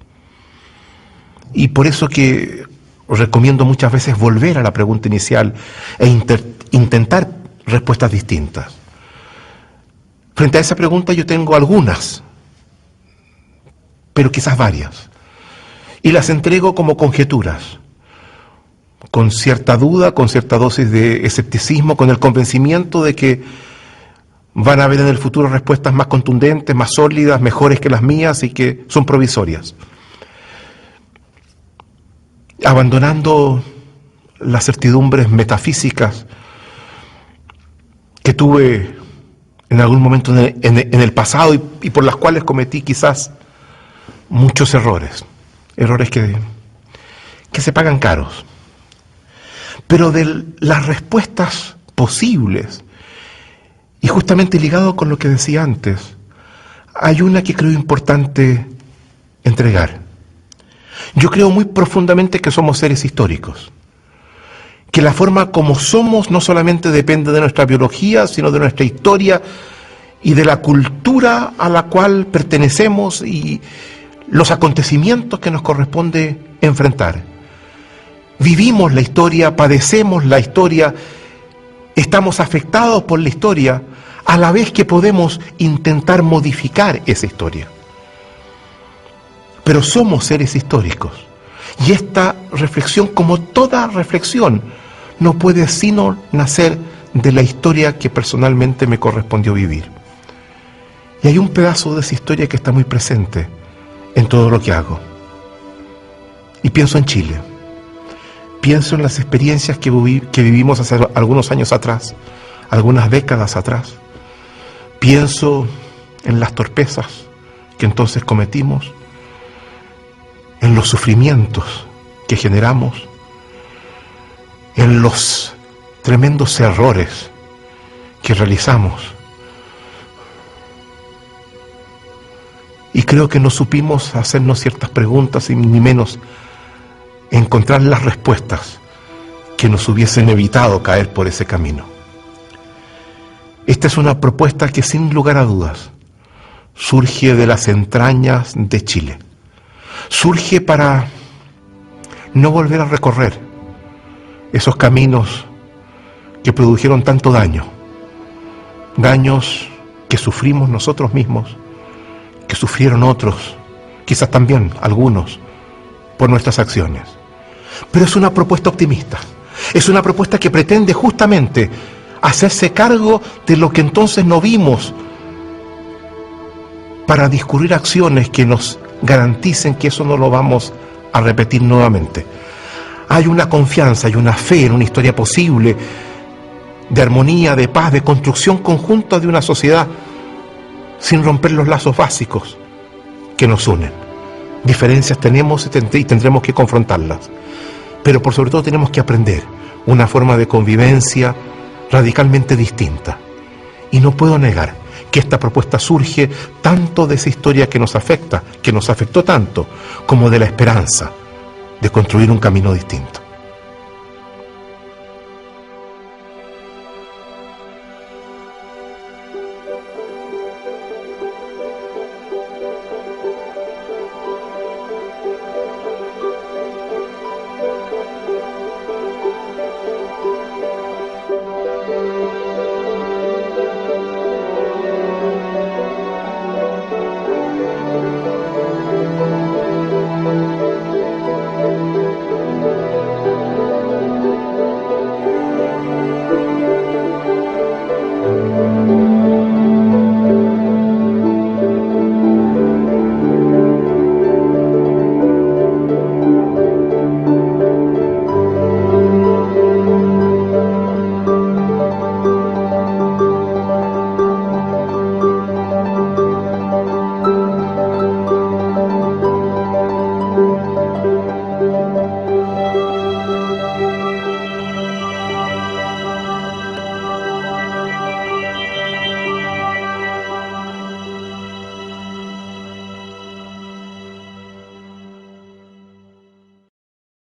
Y por eso que recomiendo muchas veces volver a la pregunta inicial e intentar respuestas distintas. Frente a esa pregunta yo tengo algunas, pero quizás varias, y las entrego como conjeturas, con cierta duda, con cierta dosis de escepticismo, con el convencimiento de que van a haber en el futuro respuestas más contundentes, más sólidas, mejores que las mías y que son provisorias. Abandonando las certidumbres metafísicas que tuve en algún momento en el pasado y por las cuales cometí quizás muchos errores que se pagan caros. Pero de las respuestas posibles, y justamente ligado con lo que decía antes, hay una que creo importante entregar. Yo creo muy profundamente que somos seres históricos, que la forma como somos no solamente depende de nuestra biología, sino de nuestra historia y de la cultura a la cual pertenecemos y los acontecimientos que nos corresponde enfrentar. Vivimos la historia, padecemos la historia, estamos afectados por la historia, a la vez que podemos intentar modificar esa historia. Pero somos seres históricos, y esta reflexión, como toda reflexión, no puede sino nacer de la historia que personalmente me correspondió vivir. Y hay un pedazo de esa historia que está muy presente en todo lo que hago. Y pienso en Chile. Pienso en las experiencias que vivimos hace algunos años atrás, algunas décadas atrás. Pienso en las torpezas que entonces cometimos, en los sufrimientos que generamos, en los tremendos errores que realizamos. Y creo que no supimos hacernos ciertas preguntas y ni menos encontrar las respuestas que nos hubiesen evitado caer por ese camino. Esta es una propuesta que sin lugar a dudas surge de las entrañas de Chile. Surge para no volver a recorrer esos caminos que produjeron tanto daño, daños que sufrimos nosotros mismos, que sufrieron otros, quizás también algunos, por nuestras acciones. Pero es una propuesta optimista, es una propuesta que pretende justamente hacerse cargo de lo que entonces no vimos, para discurrir acciones que nos garanticen que eso no lo vamos a repetir nuevamente. Hay una confianza, hay una fe en una historia posible de armonía, de paz, de construcción conjunta de una sociedad sin romper los lazos básicos que nos unen. Diferencias tenemos y tendremos que confrontarlas, pero por sobre todo tenemos que aprender una forma de convivencia radicalmente distinta. Y no puedo negar que esta propuesta surge tanto de esa historia que nos afecta, que nos afectó tanto, como de la esperanza de construir un camino distinto.